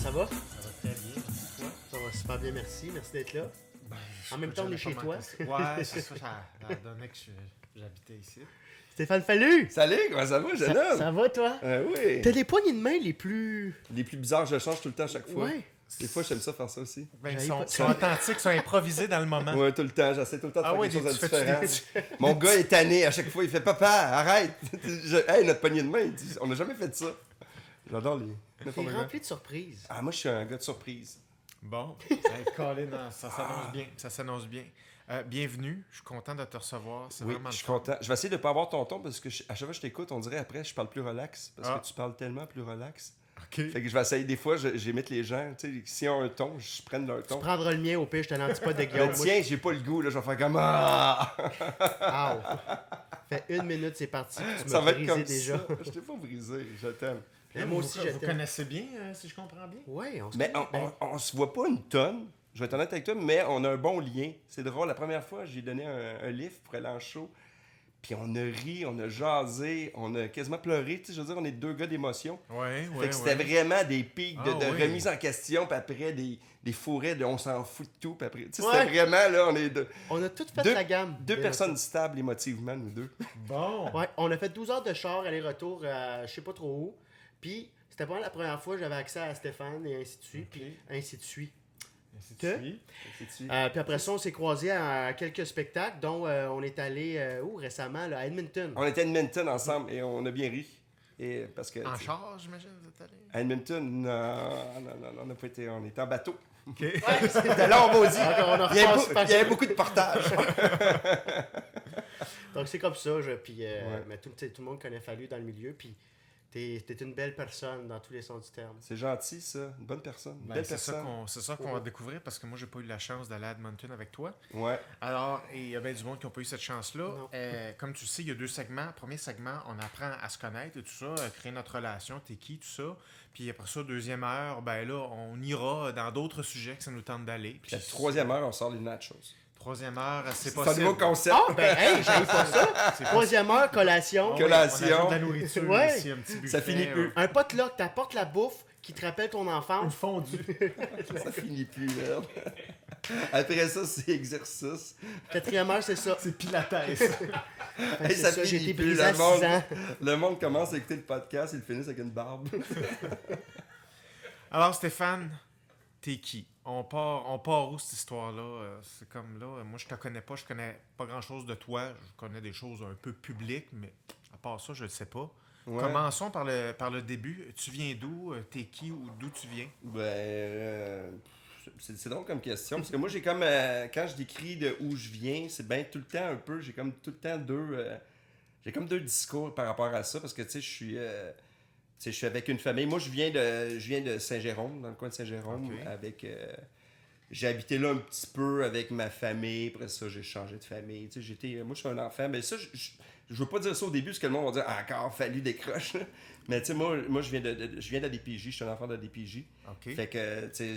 ça va? Ça va très bien, merci toi. Ça va super bien, merci. Merci d'être là. Ben, En même temps, on est chez toi. Ouais, c'est ça, ça donnait que j'habitais ici. Stéphane Fallu! Salut, comment ça va, jeune homme? Ça va, toi? Oui. T'as les poignées de main les plus... Les plus bizarres, je change tout le temps à chaque fois. Ouais. Des fois, j'aime ça faire ça aussi. Ben, J'avais ils sont, pas- sont authentiques, ils sont improvisés dans le moment. Ouais, tout le temps. J'essaie tout le temps de Ah faire ouais, quelque chose de tu fais-tu différent. Mon gars est tanné à chaque fois. Il fait Papa, arrête! Hey, notre poignée de main, il dit, on n'a jamais fait ça. J'adore les. T'es n'importe quoi. rempli de surprises. Ah, moi, je suis un gars de surprise. Bon, hey, Colin, ça s'annonce bien, ça s'annonce bien. Bienvenue, je suis content de te recevoir, c'est Oui, vraiment je suis le fun. content. Je vais essayer de ne pas avoir ton ton parce que à chaque fois que je t'écoute, on dirait après, je parle plus relax. Parce Ah. que tu parles tellement plus relax. OK. Fait que je vais essayer, des fois, j'imite les gens. Tu sais, s'ils ont un ton, je prenne leur ton. Tu prendras le mien au pire, je te l'antipode de Guillaume. Le tien, j'ai pas le goût, là. Je vais faire comme Ah! Fait 1 minute, c'est parti. Tu Ça m'as va être brisé comme déjà. ça. Je t'ai pas brisé, je t'aime. Mais moi aussi, vous, je vous t'aime. connaissez bien, si je comprends bien? Ouais, on se Mais connaît bien. on se voit pas une tonne. Je vais être honnête avec toi, mais on a un bon lien. C'est drôle. La première fois, j'ai donné un lift pour aller en show. Puis on a ri, on a jasé, on a quasiment pleuré. Tu sais, je veux dire, on est deux gars d'émotion. Ouais, Fait ouais, que c'était vraiment des pics de Ah, ouais. remise en question, puis après des fourrés de on s'en fout de tout. Puis après, tu sais, Ouais. c'était vraiment, là, on est On a toutes fait deux, la gamme. deux Bien personnes stables émotivement, nous deux. Bon. Ouais, on a fait 12 heures de char, aller-retour à je sais pas trop où. Puis, c'était pas la première fois que j'avais accès à Stéphane et ainsi de suite. Ok. Puis, ainsi de suite. Ainsi de Que? suite. C'est-tu? Puis après ça, on s'est croisés à quelques spectacles, dont on est allé où récemment, là, à Edmonton. On était à Edmonton ensemble et on a bien ri. Et parce que, En tu sais, char, j'imagine, vous êtes allé? à Edmonton, non, on n'a pas été. On était en bateau. OK. Ouais, c'est- C'était long, maudit. Encore, on en Il y repasse avait par- beaucoup de portage. Donc c'est comme ça, puis Ouais. mais tout le monde connaît Fallu dans le milieu, puis t'es une belle personne dans tous les sens du terme. C'est gentil, ça. Une bonne personne. Une Ben, belle c'est ça personne. c'est ça qu'on va découvrir parce que moi, j'ai pas eu la chance d'aller à Edmonton avec toi. Ouais. Alors, et il y a bien du monde qui n'a pas eu cette chance-là. Non. Comme tu sais, il y a 2 segments. Premier segment, on apprend à se connaître et tout ça, à créer notre relation, t'es qui, tout ça. Puis après ça, deuxième heure, ben là, on ira dans d'autres sujets que ça nous tente d'aller. Puis Puis la troisième heure, on sort les nachos. troisième heure, c'est C'est un possible. nouveau concept. Ah, ben hey, j'aime pas ça! C'est Troisième heure, collation. Ah Que- oui, collation. on ajoute de la nourriture Ouais. ici, un petit buffet. Ça finit plus. Un potluck, t'apportes la bouffe qui te rappelle ton Une enfance. fondue. Ça finit plus, merde. Après ça, c'est exercice. Quatrième heure, c'est ça. C'est pilates. Hey, c'est ça ça, j'ai finit été plus. brisé à 6 ans. Le monde commence à écouter le podcast, ils le finissent avec une barbe. Alors, Stéphane, t'es qui? On part où, cette histoire-là? C'est comme là, moi, je te connais pas, je connais pas grand-chose de toi. Je connais des choses un peu publiques, mais à part ça, je le sais pas. Ouais. Commençons par le début. Tu viens d'où? T'es qui ou d'où tu viens? C'est drôle comme question, parce que moi, j'ai comme, quand je décris de où je viens, c'est bien tout le temps un peu, j'ai comme tout le temps j'ai comme deux discours par rapport à ça, parce que, tu sais, je suis avec une famille. Moi, je viens de Saint-Jérôme, dans le coin de Saint-Jérôme, Ok. avec... j'ai habité là un petit peu avec ma famille. Après ça, j'ai changé de famille. Tu sais, moi, je suis un enfant. Mais ça, je veux pas dire ça au début, parce que le monde va dire « Encore, fallu décroche. » Mais tu sais, moi, je viens de la DPJ. Je suis un enfant de la DPJ. OK. Fait que, tu sais,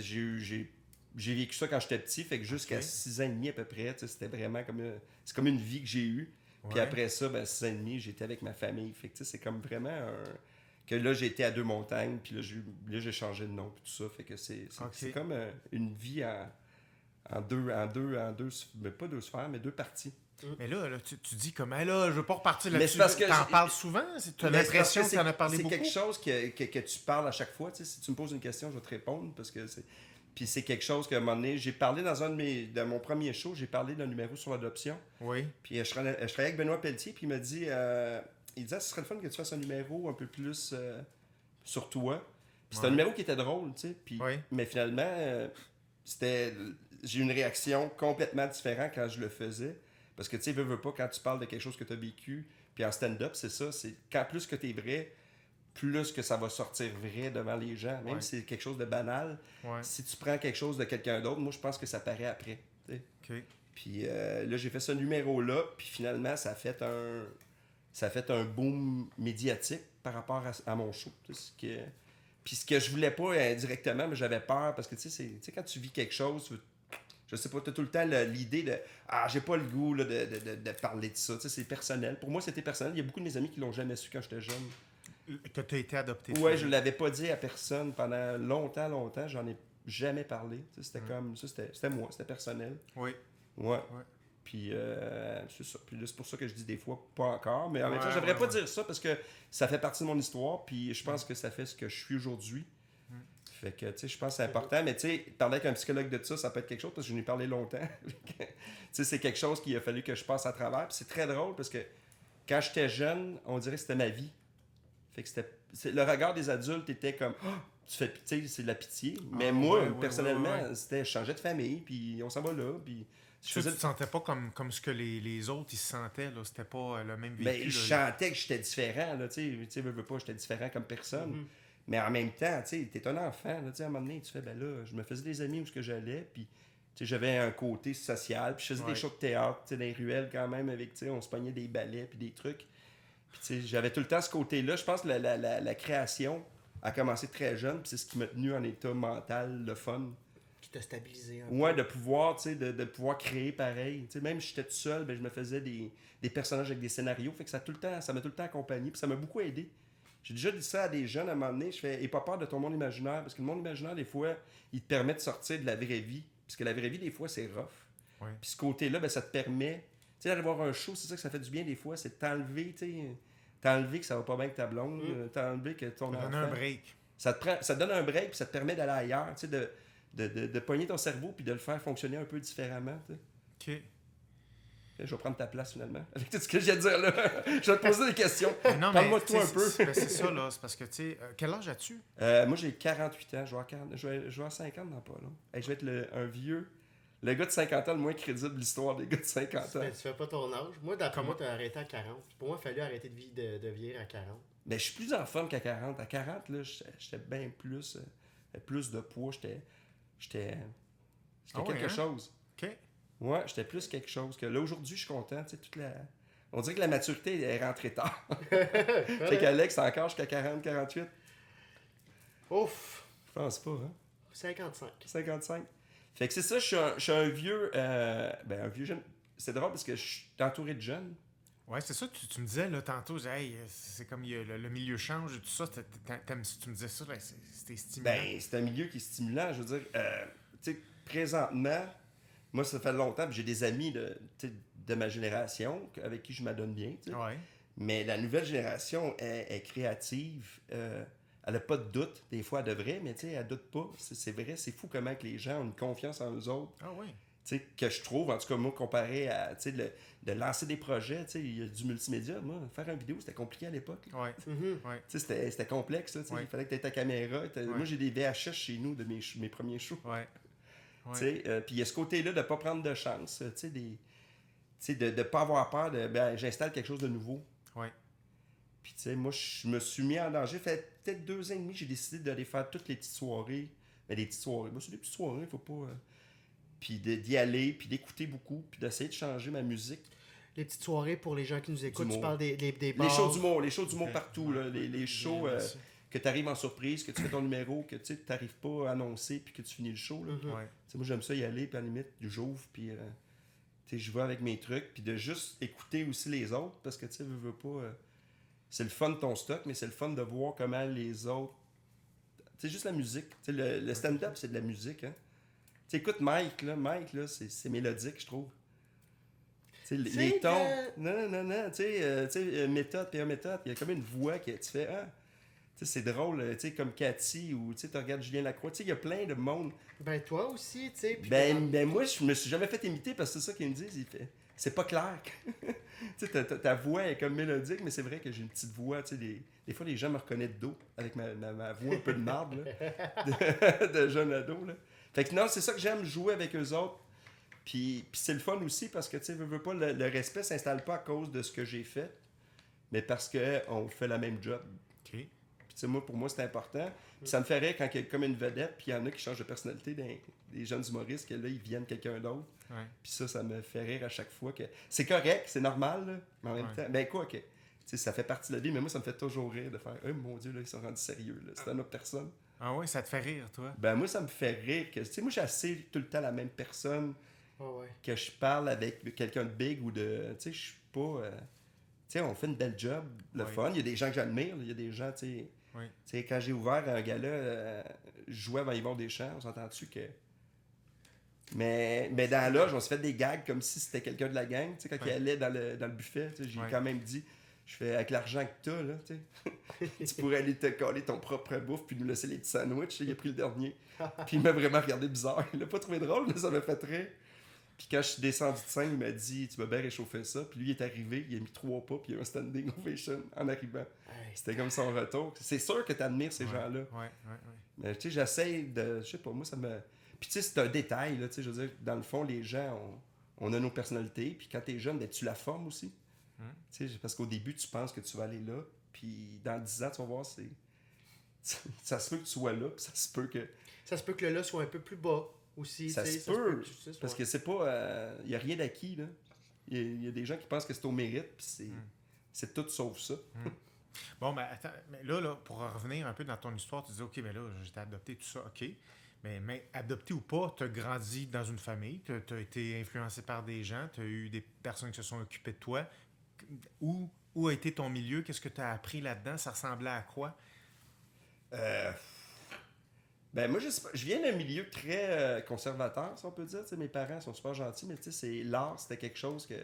j'ai vécu ça quand j'étais petit. Fait que jusqu'à Ok. 6 ans et demi à peu près, tu sais, c'était vraiment c'est comme une vie que j'ai eue. Puis Ouais. après ça, 6 ans et demi, j'étais avec ma famille. Fait que, tu sais, c'est comme vraiment que là, j'étais à Deux-Montagnes, puis là, j'ai changé de nom, puis tout ça. Fait que c'est Ok. comme une vie en deux, mais pas deux sphères, mais deux parties. Mais là, tu dis comme, hey, là, je veux pas repartir Mais là-dessus. c'est parce que T'en j'ai- parles souvent? Tu as Mais l'impression que c'est tu en as parlé c'est beaucoup? quelque chose que tu parles à chaque fois. Tu sais, si tu me poses une question, je vais te répondre, parce que c'est... Puis c'est quelque chose qu'à un moment donné, j'ai parlé dans mon premier show, j'ai parlé d'un numéro sur l'adoption. Oui. Puis je travaillais avec Benoît Pelletier, puis il m'a dit, ce serait le fun que tu fasses un numéro un peu plus sur toi. Puis c'était un Ouais. numéro qui était drôle, tu sais. Puis, Oui. mais finalement, j'ai eu une réaction complètement différente quand je le faisais. Parce que tu sais, veux pas, quand tu parles de quelque chose que tu as vécu, puis en stand-up, c'est ça, c'est quand plus que tu es vrai, plus que ça va sortir vrai devant les gens. Même Ouais. si c'est quelque chose de banal, Ouais. si tu prends quelque chose de quelqu'un d'autre, moi je pense que ça paraît après. Tu sais. OK. Puis là, j'ai fait ce numéro-là, puis finalement, ça a fait un boom médiatique par rapport à mon show. Tu sais, puis ce que je voulais pas directement, mais j'avais peur, parce que tu sais, quand tu vis quelque chose, je sais pas, tu as tout le temps l'idée de « Ah, j'ai pas le goût là, de parler de ça. » Tu sais, c'est personnel. Pour moi, c'était personnel. Il y a beaucoup de mes amis qui l'ont jamais su quand j'étais jeune. Que tu as été adopté. Ouais, je l'avais pas dit à personne pendant longtemps. J'en ai jamais parlé. Tu sais, c'était comme ça, c'était moi, c'était personnel. Oui. Ouais. Ouais. Puis c'est ça. Puis là, c'est pour ça que je dis des fois pas encore. Mais en même temps, Ouais, je devrais ouais, pas ouais. dire ça parce que ça fait partie de mon histoire. Puis je pense que ça fait ce que je suis aujourd'hui. Fait que, tu sais, je pense que c'est important. Mais tu sais, parler avec un psychologue de ça peut être quelque chose parce que je n'ai parlé longtemps. Tu sais, c'est quelque chose qu'il a fallu que je passe à travers. Puis c'est très drôle parce que quand j'étais jeune, on dirait que c'était ma vie. Fait que le regard des adultes était comme tu fais pitié, c'est de la pitié. Mais Ah, moi, ouais, personnellement, ouais. c'était je changeais de famille, puis on s'en va là, puis je Tu faisais. te sentais pas comme ce que les autres ils se sentaient, là. C'était pas le même Mais vécu. je là. chantais que j'étais différent, là, tu sais, veux pas, j'étais différent comme personne. Mais en même temps, tu sais, t'es un enfant, là, tu sais, à un moment donné, tu fais, ben là, je me faisais des amis où ce que j'allais, puis tu sais, j'avais un côté social, puis je faisais des shows de théâtre, tu sais, dans les ruelles quand même, avec, tu sais, on se pognait des balais, puis des trucs. Puis tu sais, j'avais tout le temps ce côté-là. Je pense que la création a commencé très jeune, puis c'est ce qui m'a tenu en état mental, le fun. Qui t'a stabilisé un Ouais, peu. de pouvoir, tu sais, de pouvoir créer pareil. Tu sais, même si j'étais tout seul, ben, je me faisais des personnages avec des scénarios. Fait que ça m'a tout le temps accompagné. Puis ça m'a beaucoup aidé. J'ai déjà dit ça à des jeunes à un moment donné. Je fais, aie pas peur de ton monde imaginaire. Parce que le monde imaginaire, des fois, il te permet de sortir de la vraie vie. Parce que la vraie vie, des fois, c'est rough. Ouais. Puis ce côté-là, ben, ça te permet. Tu sais, d'aller voir un show, c'est ça que ça fait du bien des fois. C'est de t'enlever, tu sais. T'enlever que ça va pas bien avec ta blonde. T'enlever que ton Ça enfant. donnait un break. Ça te donne un break, puis ça te permet d'aller ailleurs. Tu sais, de pogner ton cerveau puis de le faire fonctionner un peu différemment. Tu sais. OK. Je vais prendre ta place finalement. Avec tout ce que je viens de dire là. Je vais te poser des questions. Mais non, Parle-moi mais de toi un peu. c'est ça, là. C'est parce que, tu sais, quel âge as-tu? Moi j'ai 48 ans. Je vais avoir 50 dans pas long. Hey, je vais être un vieux. Le gars de 50 ans le moins crédible de l'histoire des gars de 50 ans. Tu fais pas ton âge. Moi, d'après Comment? moi, t'as arrêté à 40. Pour moi, il a fallu arrêter de vieillir à 40. Mais je suis plus en forme qu'à 40. À 40, là, j'étais bien plus. Plus de poids. J'étais Ah ouais, quelque hein? chose. OK. Ouais, j'étais plus quelque chose. Que là, aujourd'hui, je suis content. Tu sais, on dirait que la maturité est rentrée tard. Fait qu'Alex, c'est encore jusqu'à 40-48. Ouf! Je pense pas, hein? 55. 55. Fait que c'est ça, je suis un vieux. Un vieux jeune. C'est drôle parce que je suis entouré de jeunes. Ouais, c'est ça, tu me disais là, tantôt, hey, c'est comme le milieu change et tout ça. Tu me disais ça, là, c'était stimulant. Ben, c'est un milieu qui est stimulant. Je veux dire, tu sais, présentement, moi, ça fait longtemps, puis j'ai des amis de ma génération avec qui je m'adonne bien, tu sais. Ouais. Mais la nouvelle génération est créative. Elle n'a pas de doute. Des fois, elle devrait, mais tu sais, elle doute pas. C'est vrai, c'est fou comment que les gens ont une confiance en eux autres. Ah oui. Tu sais, que je trouve, en tout cas, moi, comparé à, tu sais, de lancer des projets, tu sais, il y a du multimédia. Moi, faire une vidéo, c'était compliqué à l'époque. là. Ouais. Ouais. Tu sais, c'était complexe, là, tu sais. Ouais. Il fallait que tu aies ta caméra. Moi, j'ai des VHS chez nous de mes premiers shows. Ouais. Tu sais, puis il y a ce côté-là de ne pas prendre de chance, tu sais, tu sais, de ne pas avoir peur de, ben, j'installe quelque chose de nouveau. Ouais. Puis, tu sais, moi, je me suis mis en danger. Fait peut-être 2 ans et demi, j'ai décidé d'aller faire toutes les petites soirées. Mais des petites soirées. Moi, c'est des petites soirées, il faut pas. Puis d'y aller, puis d'écouter beaucoup, puis d'essayer de changer ma musique. Les petites soirées pour les gens qui nous écoutent, tu D'humour. parles des bars. Les shows d'humour Ok. partout, là. Les shows Merci. que tu arrives en surprise, que tu fais ton numéro, que tu n'arrives pas à annoncer, puis que tu finis le show. Là. Ouais. Tu sais, moi, j'aime ça y aller, puis à la limite, j'ouvre, puis tu sais, je vais avec mes trucs, puis de juste écouter aussi les autres, parce que tu sais, veux pas. C'est le fun de ton stock, mais c'est le fun de voir comment les autres. C'est juste la musique. Tu sais, le stand-up, c'est de la musique. Hein? Tu sais, écoute Mike, là, c'est mélodique, je trouve. Tu sais, les tons. Non. Tu sais, méthode, puis méthode, il y a comme une voix que tu fais. Ah, tu sais, c'est drôle, tu sais, comme Cathy, ou tu sais, tu regardes Julien Lacroix. Tu sais, il y a plein de monde. Ben, toi aussi, tu sais. puis Ben, moi, je me suis jamais fait imiter parce que c'est ça qu'ils me disent. Il fait. C'est pas clair. Tu sais, ta voix est comme mélodique, mais c'est vrai que j'ai une petite voix. Tu sais, des fois, les gens me reconnaissent de dos avec ma voix un peu de marde, là, de jeune ado. Là. Fait que non, c'est ça que j'aime, jouer avec eux autres. Puis c'est le fun aussi parce que, tu sais, veux pas, le respect s'installe pas à cause de ce que j'ai fait, mais parce qu'on fait la même job. OK. Puis, tu sais, pour moi, c'est important. Puis ça me fait rire quand il y a comme une vedette, puis il y en a qui changent de personnalité, des jeunes humoristes, que là, ils viennent quelqu'un d'autre. Ouais. Puis ça me fait rire à chaque fois. Que c'est correct, c'est normal, là, mais en même Ouais. temps, ben quoi, que. Tu sais, ça fait partie de la vie, mais moi, ça me fait toujours rire de faire « Oh mon Dieu, là, ils sont rendus sérieux, là. C'est une autre personne. Ah ouais, ça te fait rire, toi? » Ben moi, ça me fait rire. Que, tu sais, moi, je suis assez tout le temps la même personne ouais. que je parle avec quelqu'un de big ou de... Tu sais, je suis pas... tu sais, on fait une belle job, le Oui. fun. Il y a des gens que j'admire, il y a des gens, tu sais. Oui. Tu sais, quand j'ai ouvert un gala, je jouais avant Yvon Deschamps, on s'entend dessus que. Mais dans la loge, on se fait des gags comme si c'était quelqu'un de la gang. Tu sais, quand il allait dans le buffet, tu sais, j'ai quand même dit, je fais avec l'argent que t'as, là, tu sais, tu pourrais aller te coller ton propre bouffe puis nous laisser les petits sandwichs. Il a pris le dernier. Puis il m'a vraiment regardé bizarre. Il l'a pas trouvé drôle, mais ça m'a fait rire. Puis quand je suis descendu de scène, il m'a dit, tu vas bien réchauffer ça. Puis lui, il est arrivé, il a mis 3 pas, puis il y a eu un standing ovation en arrivant. Hey, C'était comme son retour. C'est sûr que t'admires ces gens-là. Ouais. Mais tu sais, j'essaie de. Je sais pas, moi, ça me. Puis tu sais, c'est un détail, là. Tu sais, je veux dire, dans le fond, les gens, on a nos personnalités. Puis quand t'es jeune, ben, tu la formes aussi. Tu sais, parce qu'au début, tu penses que tu vas aller là. Puis dans 10 ans, tu vas voir, c'est. Ça se peut que tu sois là, puis ça se peut que. Ça se peut que le là soit un peu plus bas aussi. Ça tu sais, se peut. que tu sais, Parce que c'est pas. Il n'y a rien d'acquis, là. Il y a des gens qui pensent que c'est au mérite, puis c'est tout sauf ça. Bon, mais attends, mais là, pour revenir un peu dans ton histoire, tu dis, OK, mais là, j'étais adopté, tout ça, OK. Mais adopté ou pas, tu as grandi dans une famille, tu as été influencé par des gens, tu as eu des personnes qui se sont occupées de toi. Où a été ton milieu? Qu'est-ce que tu as appris là-dedans? Ça ressemblait à quoi? Ben moi, je sais pas, je viens d'un milieu très conservateur, si on peut dire. Tu sais, mes parents sont super gentils, mais tu sais, l'art, c'était quelque chose que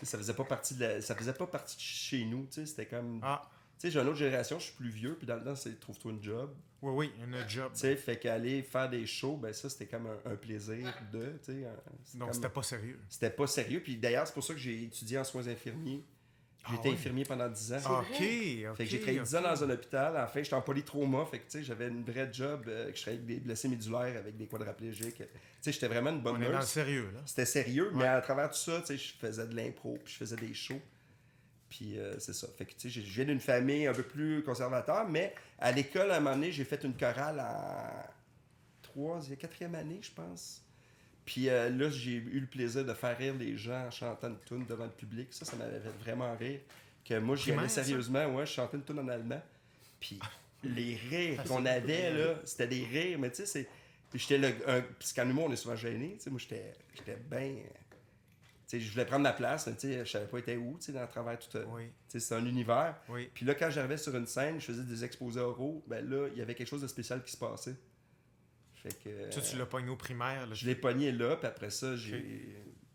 ça faisait pas partie ça faisait pas partie de chez nous. Tu sais, c'était comme. Ah, Tu sais, j'ai une autre génération, je suis plus vieux, puis dans le temps, c'est trouve-toi une job. oui, une job. Tu sais, fait qu'aller faire des shows, ben ça, c'était comme un plaisir de. Tu sais, Donc, comme- c'était pas sérieux. C'était pas sérieux. Puis d'ailleurs, c'est pour ça que j'ai étudié en soins infirmiers. J'ai été oui? infirmier pendant 10 ans. OK. Fait que j'ai travaillé 10 ans dans un hôpital. En fait, j'étais en polytrauma. Fait que, tu sais, j'avais une vraie job. Que je travaillais avec des blessés médulaires, avec des quadriplégiques. Tu sais, j'étais vraiment une bonne On est dans le nurse. sérieux, là. C'était sérieux, mais à travers tout ça, tu sais, je faisais de l'impro, puis je faisais des shows. Puis c'est ça. Fait que, tu sais, je viens d'une famille un peu plus conservateur, mais à l'école, à un moment donné, j'ai fait une chorale en 4e année, je pense. Puis là, j'ai eu le plaisir de faire rire les gens en chantant une tune devant le public. Ça m'avait fait vraiment rire. Que moi, j'y allais Primaire, ça? sérieusement. Ouais, je chantais une tune en allemand. Puis les rires qu'on avait, là, c'était des rires. Mais tu sais, c'est... Puis j'étais Puis qu'en humour, on est souvent gêné. Tu sais, moi, j'étais bien... Tu sais, je voulais prendre ma place, mais tu sais, je savais pas été où, tu sais, dans le travers tout. Oui. Tu sais, c'est un univers. Oui. Puis là, quand j'arrivais sur une scène, je faisais des exposés oraux, ben là, il y avait quelque chose de spécial qui se passait. Fait que... Tu l'as pogné au primaire. Là. Je l'ai pogné là, puis après ça,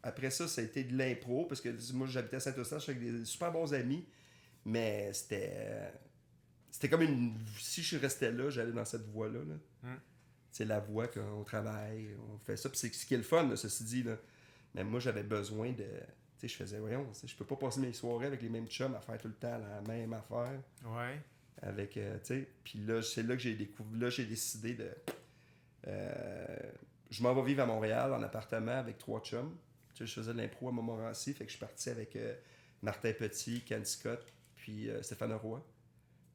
Après ça, ça a été de l'impro, parce que moi, j'habitais à Saint-Eustache avec des super bons amis, mais c'était comme une... Si je restais là, j'allais dans cette voie-là. Là. C'est la voie qu'on travaille, on fait ça. Puis c'est ce qui est le fun, là, ceci dit. Là. Mais moi, j'avais besoin de... Tu sais, je faisais, voyons, je peux pas passer mes soirées avec les mêmes chums à faire tout le temps la même affaire. Ouais. Avec, tu sais, puis là, c'est là que j'ai découvert... Là, j'ai décidé de... je m'en vais vivre à Montréal en appartement avec 3 chums. Tu sais, je faisais de l'impro à Montmorency, fait que je suis parti avec Martin Petit, Ken Scott, puis Stéphane Roy.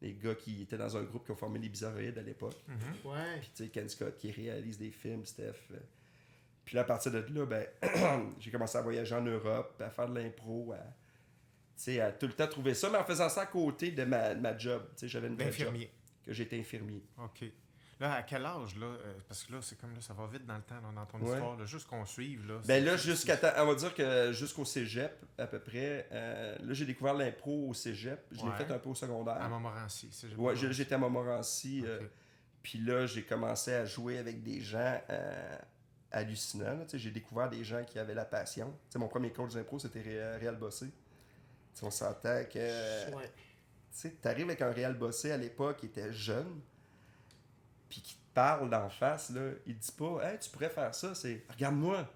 Les gars qui étaient dans un groupe qui ont formé les Bizarroïdes à l'époque. Ouais. Puis tu sais, Ken Scott qui réalise des films, Steph. Puis là, à partir de là, ben, j'ai commencé à voyager en Europe, à faire de l'impro, à tout le temps trouver ça, mais en faisant ça à côté de ma job. Tu sais, j'avais une vraie job D'infirmier. que j'étais infirmier. OK. Là, à quel âge, là? Parce que là, c'est comme là, ça va vite dans le temps, là, dans ton Ouais. histoire. Là, juste qu'on suive, là. Ben là, on va dire que jusqu'au cégep, à peu près. Là, j'ai découvert l'impro au cégep. Je l'ai Ouais. fait un peu au secondaire. À Montmorency. Ouais, j'étais à Montmorency. Ok. Puis là, j'ai commencé à jouer avec des gens hallucinants. Là. Tu sais, j'ai découvert des gens qui avaient la passion. Tu sais, mon premier coach d'impro, c'était Réal Bossé. Tu sais, on s'entend que... Ouais. Tu sais, t'arrives avec un Réal Bossé à l'époque qui était jeune, puis qui te parle d'en face, là, il te dit pas « Hey, tu pourrais faire ça. » C'est « Regarde-moi.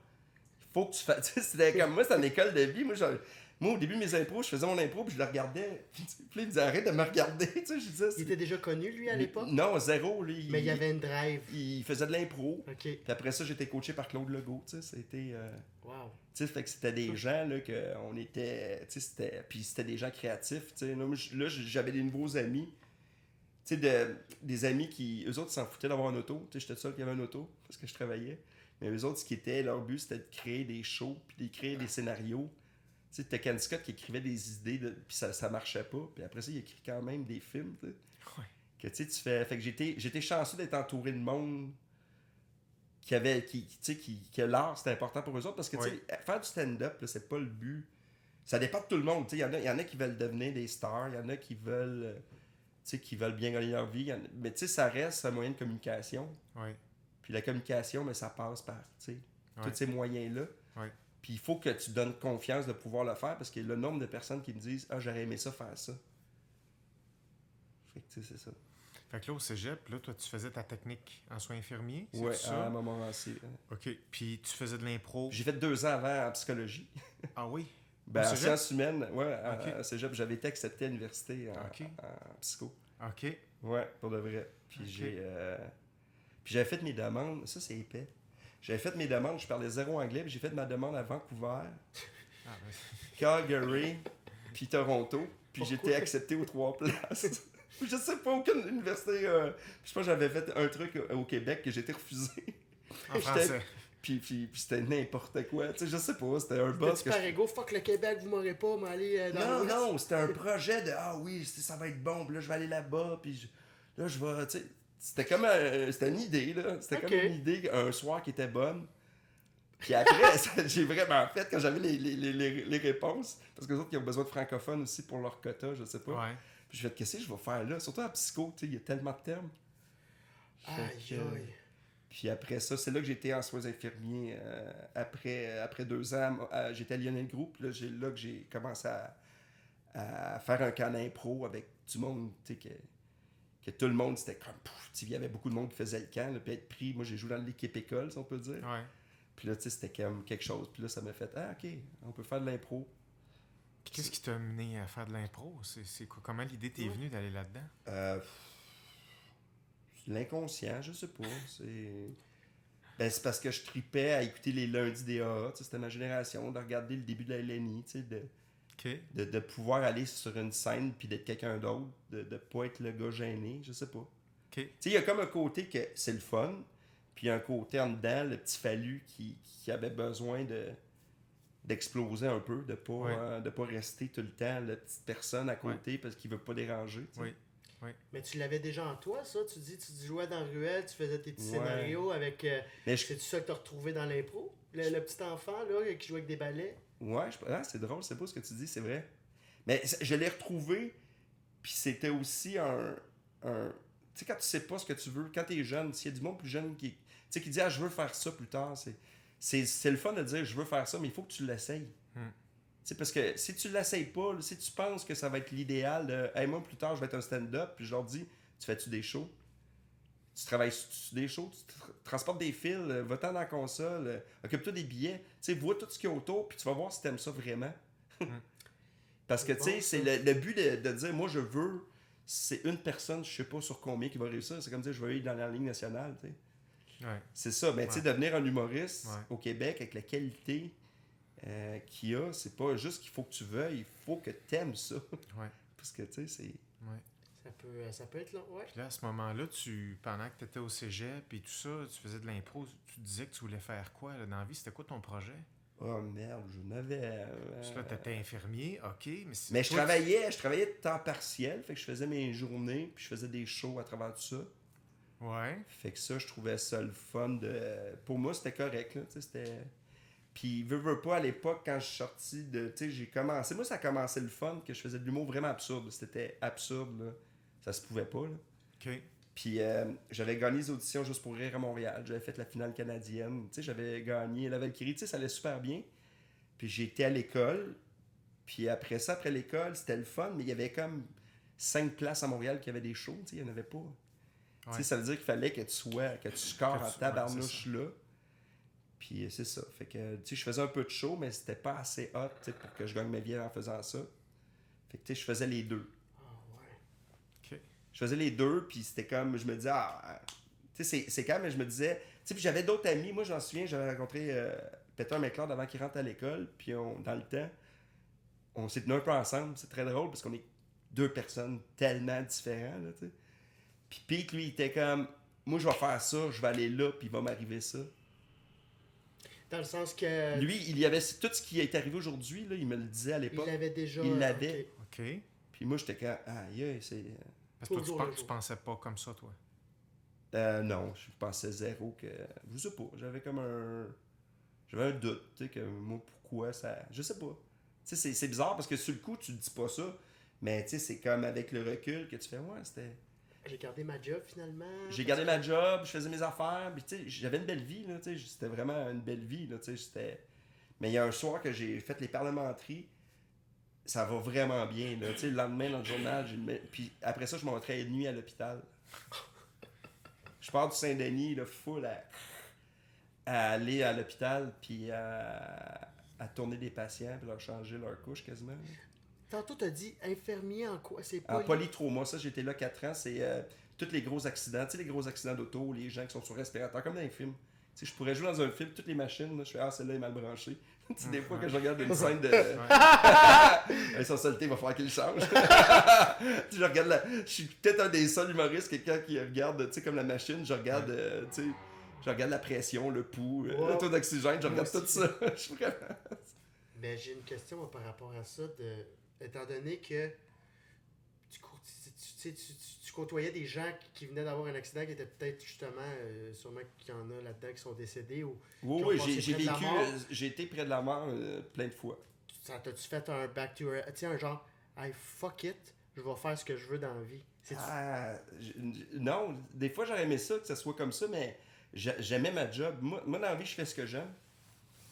Il faut que tu fasses... » C'était comme moi, c'était une école de vie. Moi, au début de mes impros, je faisais mon impro, puis je le regardais. Puis là, il me disait « Arrête de me regarder. » Tu sais, je disais... Il était déjà connu, lui, à l'époque? Non, zéro. Lui, Mais il y avait une drive. il faisait de l'impro. OK. Puis après ça, j'étais coaché par Claude Legault. Tu sais, c'était... Wow. Tu sais, fait que c'était des gens, là, qu'on était... Tu sais, puis c'était des gens créatifs, tu sais. Là, j'avais des nouveaux amis. Tu sais, des amis qui... Eux autres, s'en foutaient d'avoir un auto. Tu sais, j'étais le seul qui avait un auto, parce que je travaillais. Mais eux autres, leur but, c'était de créer des shows, puis de créer des scénarios. Tu sais, t'as Ken Scott qui écrivait des idées, puis ça marchait pas. Puis après ça, il écrit quand même des films, tu sais. Ouais. Que tu sais, tu fais... Fait que j'étais chanceux d'être entouré de monde que l'art, c'était important pour eux autres. Parce que, tu sais, faire du stand-up, là, c'est pas le but Ça dépend de tout le monde. Il y en a qui veulent devenir des stars, il y en a qui veulent, qui veulent bien gagner leur vie. Mais ça reste un moyen de communication. Ouais. Puis la communication, mais ça passe par tous Ouais. ces moyens-là. Ouais. Puis il faut que tu donnes confiance de pouvoir le faire parce que le nombre de personnes qui me disent « Ah, j'aurais aimé ça faire ça. » Fait que c'est ça. Fait que là, au cégep, là, toi, tu faisais ta technique en soins infirmiers, c'est Ouais, ça? à Montmorency. OK. Puis tu faisais de l'impro. J'ai fait 2 ans avant en psychologie. Ah oui? Ben, Au en cégep? sciences humaines, ouais, Ok. à cégep, j'avais été accepté à l'université Ok. en psycho. OK. Ouais, pour de vrai. Puis Ok. puis j'avais fait mes demandes, ça c'est épais. J'avais fait mes demandes, je parlais zéro anglais, puis j'ai fait ma demande à Vancouver, Ah, ben, Calgary, puis Toronto, puis j'ai été accepté aux 3 places. Je sais pas, aucune université. Je sais pas, j'avais fait un truc au Québec que j'ai été refusé. en français. Puis c'était n'importe quoi. Tu sais, je sais pas, c'était un boss. Petit par ego, fuck le Québec, vous m'aurez pas, mais allez dans Non, l'Ouest. non, c'était un projet de ah oui, ça va être bon, puis là je vais aller là-bas, puis là je vais. Tu sais, c'était comme c'était une idée, là. C'était Ok. comme une idée un soir qui était bonne. Puis après, j'ai vraiment fait quand j'avais les réponses, parce que les autres qui ont besoin de francophones aussi pour leur quota, je sais pas. Ouais. Puis je fait qu'est-ce que je vais faire là? Surtout en psycho, tu sais, il y a tellement de termes. Aïe, Fait que, aïe. Puis après ça, c'est là que j'étais en soins infirmiers. Après 2 ans, j'étais à Lionel Group. Là, là que j'ai commencé à faire un camp d'impro avec du monde, tu sais, que tout le monde, c'était comme, pouf, il y avait beaucoup de monde qui faisait le camp, là, puis être pris. Moi, j'ai joué dans l'équipe école, si on peut dire. Ouais. Puis là, tu sais, c'était comme quelque chose. Puis là, ça m'a fait, ah, ok, on peut faire de l'impro. Puis qu'est-ce qui t'a mené à faire de l'impro? C'est quoi? Comment l'idée t'est venue d'aller là-dedans? L'inconscient, je sais pas. C'est parce que je tripais à écouter les lundis des AA. Tu sais, c'était ma génération, de regarder le début de la LNI, tu sais, OK. de pouvoir aller sur une scène puis d'être quelqu'un d'autre, de pas être le gars gêné, je sais pas. OK. Tu sais, il y a comme un côté que c'est le fun, puis il y a un côté en dedans, le petit Fallu qui avait besoin d'exploser un peu, de pas rester tout le temps la petite personne à côté parce qu'il veut pas déranger. Tu sais. Oui. Mais tu l'avais déjà en toi, ça? Tu dis, tu jouais dans Ruelle, tu faisais tes petits Ouais. scénarios avec... Mais C'est-tu ça que t'as retrouvé dans l'impro? Le petit enfant, là, qui jouait avec des balais? Ouais, c'est drôle, c'est pas ce que tu dis, c'est vrai. Mais je l'ai retrouvé, puis c'était aussi un tu sais, quand tu sais pas ce que tu veux, quand t'es jeune, s'il y a du monde plus jeune qui dit « Ah, je veux faire ça plus tard », c'est le fun de dire « Je veux faire ça », mais il faut que tu l'essayes. Tu sais, parce que si tu l'essayes pas, là, si tu penses que ça va être l'idéal de « Hey, moi, plus tard, je vais être un stand-up », puis je leur dis « Tu fais-tu des shows? Tu travailles sur des shows? Tu transportes des fils? Va-t'en dans la console? Occupe-toi des billets? Tu sais, vois tout ce qu'il y a autour, puis tu vas voir si t'aimes ça vraiment. » Parce que, tu sais, c'est le but de dire « Moi, je veux... » C'est une personne, je sais pas sur combien, qui va réussir. C'est comme dire « Je veux aller dans la ligne nationale. » tu sais. Ouais. C'est ça. Mais tu sais, devenir un humoriste Ouais. au Québec avec la qualité qu'il y a, c'est pas juste qu'il faut que tu veuilles, il faut que tu aimes ça. Ouais. Parce que, tu sais, c'est... Ouais. Ça peut être long, ouais. Puis là, à ce moment-là, pendant que tu étais au cégep et tout ça, tu faisais de l'impro, tu disais que tu voulais faire quoi là, dans la vie? C'était quoi ton projet? Oh merde, je n'avais... Parce que là, tu étais infirmier, OK, Mais je toi, travaillais de temps partiel, fait que je faisais mes journées, puis je faisais des shows à travers tout ça. Ouais. Fait que ça, je trouvais ça le fun de... Pour moi, c'était correct, là, tu sais, c'était... Puis, veux pas, à l'époque, quand je suis sorti de... Tu sais, j'ai commencé... Moi, ça a commencé le fun, que je faisais de l'humour vraiment absurde. C'était absurde, là. Ça se pouvait pas, là. OK. Puis, j'avais gagné les auditions Juste pour rire à Montréal. J'avais fait la finale canadienne. Tu sais, j'avais gagné la Valkyrie. Tu sais, ça allait super bien. Puis, j'ai été à l'école. Puis, après ça, après l'école, c'était le fun. Mais il y avait comme 5 places à Montréal qui avaient des shows. Tu sais, il n'y en avait pas. Tu sais, ça veut dire qu'il fallait que tu scores en tabarnouche là. Puis c'est ça. Fait que, tu sais, je faisais un peu de show, mais c'était pas assez hot, tu sais, pour que je gagne ma vie en faisant ça. Fait que, tu sais, je faisais les deux. Ah, ouais. OK. Je faisais les deux, puis c'était comme, je me disais, tu sais, c'est quand même, je me disais, tu sais, puis j'avais d'autres amis. Moi, j'en souviens, j'avais rencontré Peter McLeod avant qu'il rentre à l'école, puis dans le temps, on s'est tenu un peu ensemble. C'est très drôle, parce qu'on est 2 personnes tellement différentes, là, tu sais. Puis Pete, lui, il était comme, moi, je vais faire ça, je vais aller là, puis il va m'arriver ça. Dans le sens que... Lui, il y avait tout ce qui est arrivé aujourd'hui, là, il me le disait à l'époque. Il l'avait déjà... Il l'avait. OK. Puis moi, j'étais comme, aïe, c'est... Parce que Au jour toi, le tu jour. pensais pas comme ça, toi. Non, je pensais zéro que... Je sais pas, j'avais comme un... J'avais un doute, tu sais, que moi, pourquoi ça... Je sais pas. Tu sais, c'est bizarre parce que sur le coup, tu te dis pas ça. Mais tu sais, c'est comme avec le recul que tu fais, ouais, c'était... J'ai gardé ma job finalement. J'ai gardé ma job, je faisais mes affaires, puis tu sais, j'avais une belle vie, là, tu sais, c'était vraiment une belle vie, là, tu sais, c'était... Mais il y a un soir que j'ai fait les parlementeries, ça va vraiment bien, là, tu sais, le lendemain dans le journal, puis après ça, je montrais une nuit à l'hôpital. Je pars du Saint-Denis, là, full à aller à l'hôpital, puis à tourner des patients, puis leur changer leur couche quasiment. Là. Tantôt, t'as dit infirmier en quoi? C'est En polytrauma, ça, j'étais là 4 ans, c'est tous les gros accidents, tu sais, les gros accidents d'auto, les gens qui sont sur respirateur, comme dans les films. Tu sais, je pourrais jouer dans un film, toutes les machines, là, je fais, ah, celle-là est mal branchée. Tu sais, des fois, quand je regarde une scène de. Sa saleté, il va falloir qu'il change. Je regarde je suis peut-être un des seuls humoristes, quelqu'un qui regarde, tu sais, comme la machine, je regarde, tu sais, je regarde la pression, le pouls, le taux d'oxygène, je regarde tout ça. Je suis vraiment. Mais j'ai une question moi, par rapport à ça, étant donné que tu côtoyais des gens qui venaient d'avoir un accident qui étaient peut-être justement, sûrement qu'il y en a là-dedans qui sont décédés ou Oui, qui ont passé j'ai près de la vécu, mort. j'ai été près de la mort plein de fois. Ça t'as-tu fait un back to tu sais, un genre, hey, fuck it, je vais faire ce que je veux dans la vie. Non, des fois j'aurais aimé ça, que ça soit comme ça, mais j'aimais ma job. Moi, dans la vie, je fais ce que j'aime.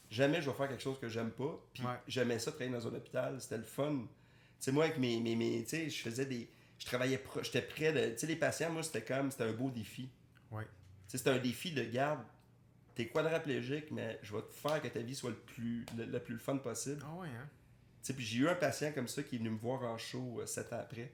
Jamais je vais faire quelque chose que j'aime pas. Puis j'aimais ça travailler dans un hôpital, c'était le fun. Tu sais, moi, avec mes tu sais, je faisais des. Je travaillais, j'étais près de. Tu sais, les patients, moi, c'était un beau défi. Ouais. Tu sais, c'était un défi de garde. T'es quadraplégique, mais je vais te faire que ta vie soit le plus fun possible. Ah ouais, hein? Tu sais, puis j'ai eu un patient comme ça qui est venu me voir en show 7 ans après.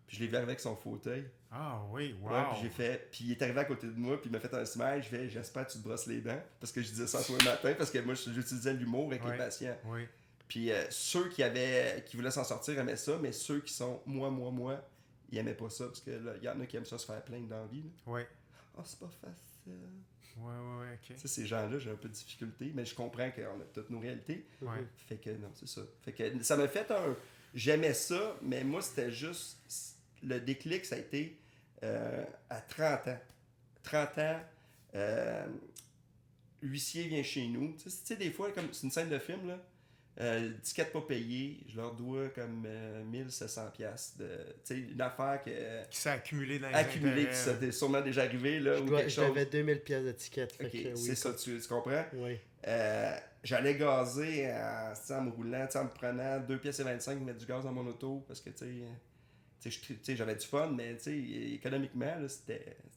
Puis je l'ai vu arriver avec son fauteuil. Ah oui, wow. Ouais, puis j'ai fait. Puis il est arrivé à côté de moi, puis il m'a fait un smile. Je fais, j'espère que tu te brosses les dents. Parce que je disais ça tous les matins, parce que moi, j'utilisais l'humour avec les patients. Oui. Puis ceux qui voulaient s'en sortir aimaient ça, mais ceux qui sont moi, ils aimaient pas ça, parce que là, il y en a qui aiment ça se faire plaindre dans la vie. Oui. Ah, c'est pas facile. Ouais, ok. Tu sais, ces gens-là, j'ai un peu de difficulté, mais je comprends qu'on a toutes nos réalités. Ouais. Fait que non, c'est ça. Fait que ça m'a fait un. J'aimais ça, mais moi, c'était juste. Le déclic, ça a été à 30 ans. 30 ans, l'huissier vient chez nous. Tu sais, des fois, comme c'est une scène de film, là. Ticket pas payé, je leur dois comme 1700$. Tu sais, une affaire qui s'est accumulée dans les accumulée, qui intérêts. s'est sûrement déjà arrivé, là, ou quelque Je chose. devais 2000 pièces de ticket. Fait Ok, que, oui, c'est ça, tu comprends? Oui. J'allais gazer en me roulant, en me prenant 2 pièces et 25 mettre du gaz dans mon auto, parce que, tu sais, j'avais du fun, mais, tu sais, économiquement, là,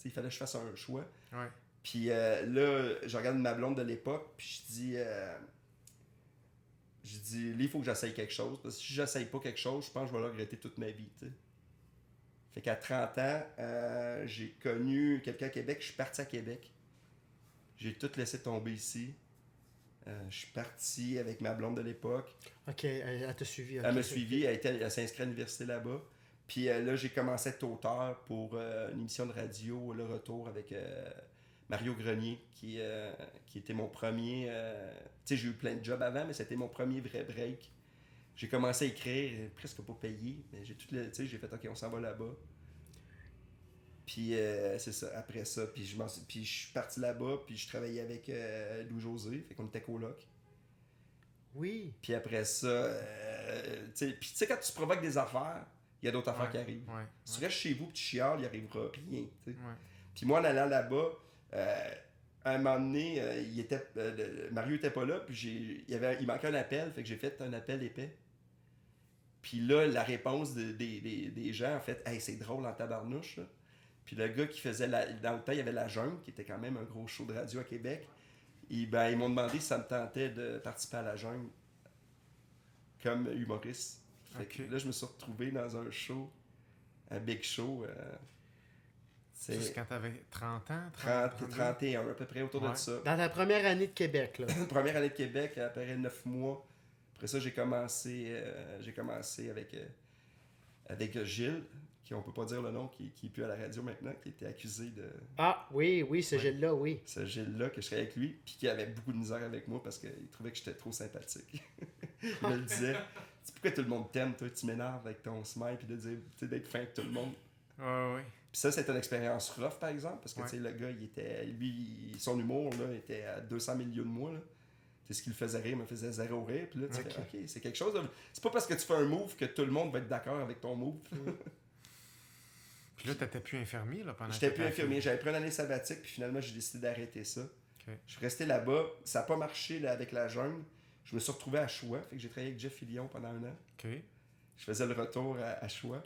il fallait que je fasse un choix. Ouais. Puis là, je regarde ma blonde de l'époque, puis je dis, là, il faut que j'essaye quelque chose. Parce que si j'essaye pas quelque chose, je pense que je vais le regretter toute ma vie. T'sais. Fait qu'à 30 ans, j'ai connu quelqu'un à Québec. Je suis parti à Québec. J'ai tout laissé tomber ici. Je suis parti avec ma blonde de l'époque. Ok, elle t'a suivi. Elle m'a suivi. Elle s'est inscrite à l'université là-bas. Puis là, j'ai commencé à être auteur pour une émission de radio, Le Retour, avec Mario Grenier, qui était mon premier... tu sais, j'ai eu plein de jobs avant, mais c'était mon premier vrai break. J'ai commencé à écrire, presque pas payé, mais tu sais, j'ai fait « Ok, on s'en va là-bas ». Puis c'est ça, après ça, puis je suis parti là-bas, puis je travaillais avec Louis-José, fait qu'on était coloc. Oui. Puis après ça, tu sais, quand tu provoques des affaires, il y a d'autres affaires qui arrivent. Si tu restes chez vous et tu chiales, il arrivera rien. T'sais. Puis moi, en allant là-bas, à un moment donné, Mario était pas là, puis il manquait un appel, fait que j'ai fait un appel épais. Puis là, la réponse des gens, en fait, hey, c'est drôle en tabarnouche. Là. Puis le gars qui faisait, dans le temps, il y avait La Jungle, qui était quand même un gros show de radio à Québec. Et ben, ils m'ont demandé si ça me tentait de participer à La Jungle comme humoriste. Fait que là, je me suis retrouvé dans un show, un big show. C'est quand t'avais 30 ans? 31, à peu près, autour de ça. Dans ta première année de Québec, là. Première année de Québec, après 9 mois. Après ça, j'ai commencé avec Gilles, qui on peut pas dire le nom, qui est plus à la radio maintenant, qui était accusé de... Ah, oui, ce Gilles-là, oui. Ce Gilles-là, que je serais avec lui, puis qui avait beaucoup de misère avec moi parce qu'il trouvait que j'étais trop sympathique. Il me le disait. Pourquoi tout le monde t'aime, toi, tu m'énerves avec ton smile, puis de dire, tu sais, d'être fin avec tout le monde. Oui. Puis ça, c'était une expérience rough, par exemple, parce que, tu sais, le gars, il était, lui, son humour, là, était à 200 000 lieues de moi, là. ce qui le faisait rire me faisait zéro rire. Puis là, tu fais, OK, c'est quelque chose de... C'est pas parce que tu fais un move que tout le monde va être d'accord avec ton move. Puis là, t'étais plus infirmier, là, pendant J'étais plus infirmier. J'avais pris une année sabbatique, puis finalement, j'ai décidé d'arrêter ça. Okay. Je suis resté là-bas. Ça n'a pas marché là, avec la jungle. Je me suis retrouvé à Choix. Fait que j'ai travaillé avec Jeff Fillion pendant 1 an. Okay. Je faisais le retour à Choix.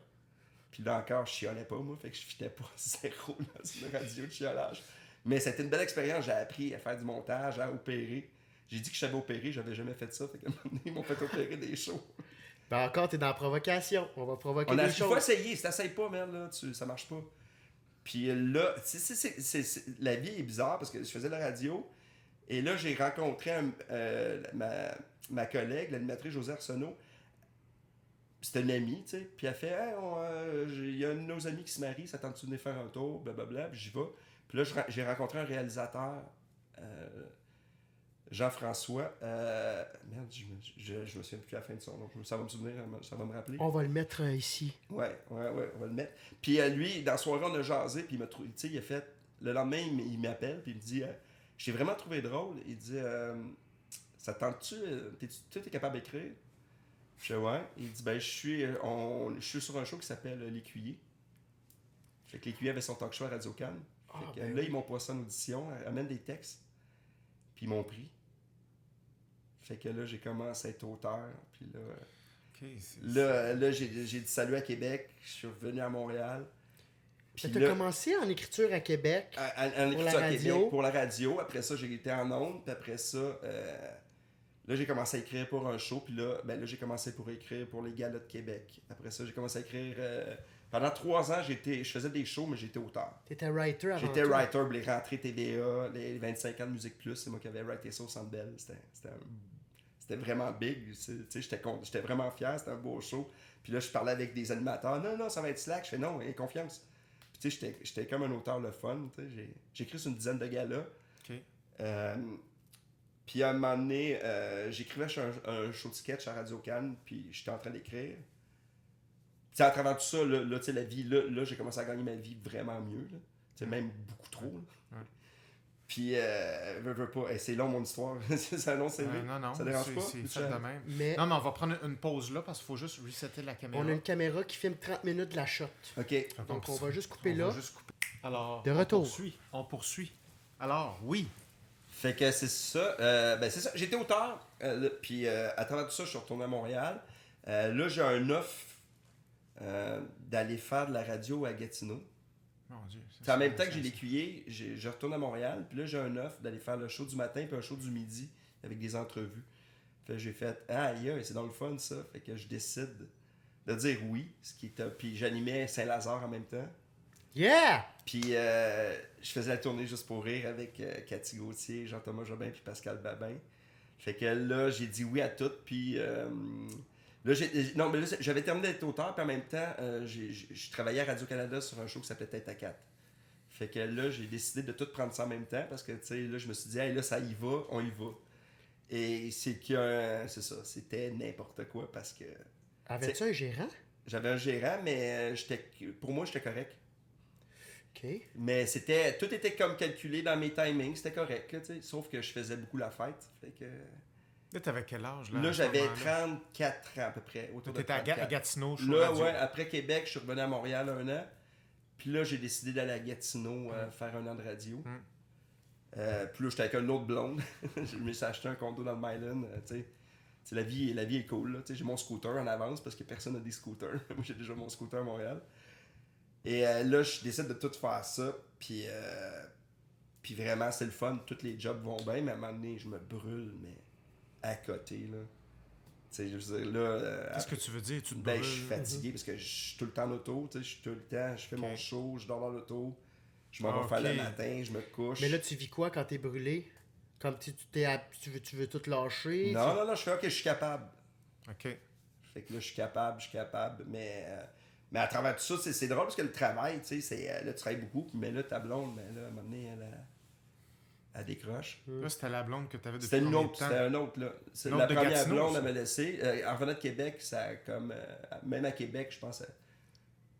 Puis là encore, je chiolais pas, moi. Fait que je fitais pas zéro dans une radio de chiolage. Mais c'était une belle expérience. J'ai appris à faire du montage, à opérer. J'ai dit que je savais opérer. J'avais jamais fait ça. Fait qu'à un moment donné, ils m'ont fait opérer des shows. Ben encore, t'es dans la provocation. On va provoquer des Il choses. faut essayer. Si t'essayes pas, merde, là, ça marche pas. Puis là, la vie est bizarre parce que je faisais la radio. Et là, j'ai rencontré ma collègue, l'animatrice Josée Arsenault. C'était une amie, tu sais. Puis elle fait hey, il y a un de nos amis qui se marie, ça tente-tu de venir faire un tour, blablabla. Puis j'y vais. Puis là, j'ai rencontré un réalisateur, Jean-François. Merde, je me souviens plus à la fin de son nom. Ça va me souvenir, ça va me rappeler. On va le mettre ici. Ouais, on va le mettre. Puis lui, dans la soirée, on a jasé, puis il m'a trouvé, tu sais, il a fait. Le lendemain, il m'appelle, puis il me dit je t'ai vraiment trouvé drôle. Il dit ça tente-tu, t'es capable d'écrire? Je fais ouais. Il dit ben je suis sur un show qui s'appelle L'Écuyer. Fait que L'Écuyer avait son talk show à Radio-Can. Là, ils m'ont passé en audition, amène des textes. Puis ils m'ont pris. Fait que là, j'ai commencé à être auteur. Puis là, là j'ai dit salut à Québec. Je suis revenu à Montréal. Tu as commencé en écriture à Québec. En écriture à Québec pour la radio. Après ça, j'ai été en ondes. Puis après ça, là, j'ai commencé à écrire pour un show. Puis là, j'ai commencé pour écrire pour les galas de Québec. Après ça, j'ai commencé à écrire... pendant 3 ans, je faisais des shows, mais j'étais auteur. T'étais writer avant J'étais writer pour les rentrées TVA, les 25 ans de Musique Plus. C'est moi qui avais writé ça au Centre Bell. C'était vraiment big. J'étais vraiment fier. C'était un beau show. Puis là, je parlais avec des animateurs. Non, ça va être slack. Je fais non, aie confiance. Puis tu sais, j'étais comme un auteur le fun. J'ai écrit sur une dizaine de galas. Okay. Puis à un moment donné, j'écrivais sur un show de sketch à Radio-Can, puis j'étais en train d'écrire. Puis à travers tout ça, là la vie, là, j'ai commencé à gagner ma vie vraiment mieux. Même beaucoup trop. Là. Ouais. Puis, veux pas, c'est long mon histoire. C'est un long CV. Non, ça dérange pas? C'est fait de même. Mais non, mais on va prendre une pause là parce qu'il faut juste resetter la caméra. on a une caméra qui filme 30 minutes de la shot. OK. Donc on va juste couper là. Alors, de retour. On poursuit. Alors, oui. Fait que c'est ça. C'est ça. J'étais auteur. Puis à travers tout ça, je suis retourné à Montréal. Là, j'ai un offre d'aller faire de la radio à Gatineau. Mon Dieu. En même temps que j'ai l'Écuyer, je retourne à Montréal. Puis là, j'ai un offre d'aller faire le show du matin puis un show du midi avec des entrevues. Fait que j'ai fait c'est dans le fun ça. Fait que je décide de dire oui. Puis j'animais Saint-Lazare en même temps. Yeah! Puis je faisais la tournée juste pour rire avec Cathy Gauthier, Jean-Thomas Jobin puis Pascal Babin. Fait que là, j'ai dit oui à tout. Puis là, j'avais terminé d'être auteur. Puis en même temps, je travaillais à Radio-Canada sur un show qui s'appelait Tête à 4. Fait que là, j'ai décidé de tout prendre ça en même temps. Parce que, tu sais, là, je me suis dit, là, ça y va, on y va. Et c'est ça, c'était n'importe quoi parce que... Avais-tu un gérant? J'avais un gérant, mais pour moi, j'étais correct. OK. Mais tout était comme calculé dans mes timings, c'était correct, tu sais, sauf que je faisais beaucoup la fête. Fait que... Là, t'avais quel âge? Là, j'avais 34 ans à peu près. T'étais à Gatineau, je là, ouais, après Québec, je suis revenu à Montréal 1 an. Puis là, j'ai décidé d'aller à Gatineau faire 1 an de radio. Puis là, j'étais avec une autre blonde. Je me suis acheté un condo dans le Myland, tu sais. La vie est cool, là. J'ai mon scooter en avance parce que personne n'a des scooters. Moi, j'ai déjà mon scooter à Montréal. Et là, je décide de tout faire ça. Puis vraiment, c'est le fun. Tous les jobs vont bien, mais à un moment donné, je me brûle, mais à côté, là. Tu sais, je veux dire, là... Qu'est-ce que tu veux dire? Tu te je brûles? suis fatigué parce que je suis tout le temps en auto. Tu sais, je suis tout le temps... Je fais mon show, je dors dans l'auto. Je m'en vais faire le matin, je me couche. Mais là, tu vis quoi quand t'es brûlé? Comme tu veux tout lâcher? Non, je fais OK, je suis capable. OK. Fait que là, je suis capable, mais à travers tout ça, c'est drôle parce que le travail, tu sais, là, tu travailles beaucoup, mais là, ta blonde, là, à un moment donné, elle décroche. Là, c'était la blonde que t'avais depuis C'était combien de temps? C'était un autre, là. La première blonde, elle m'a laissé. En revenant de Québec, ça a comme... même à Québec, je pense...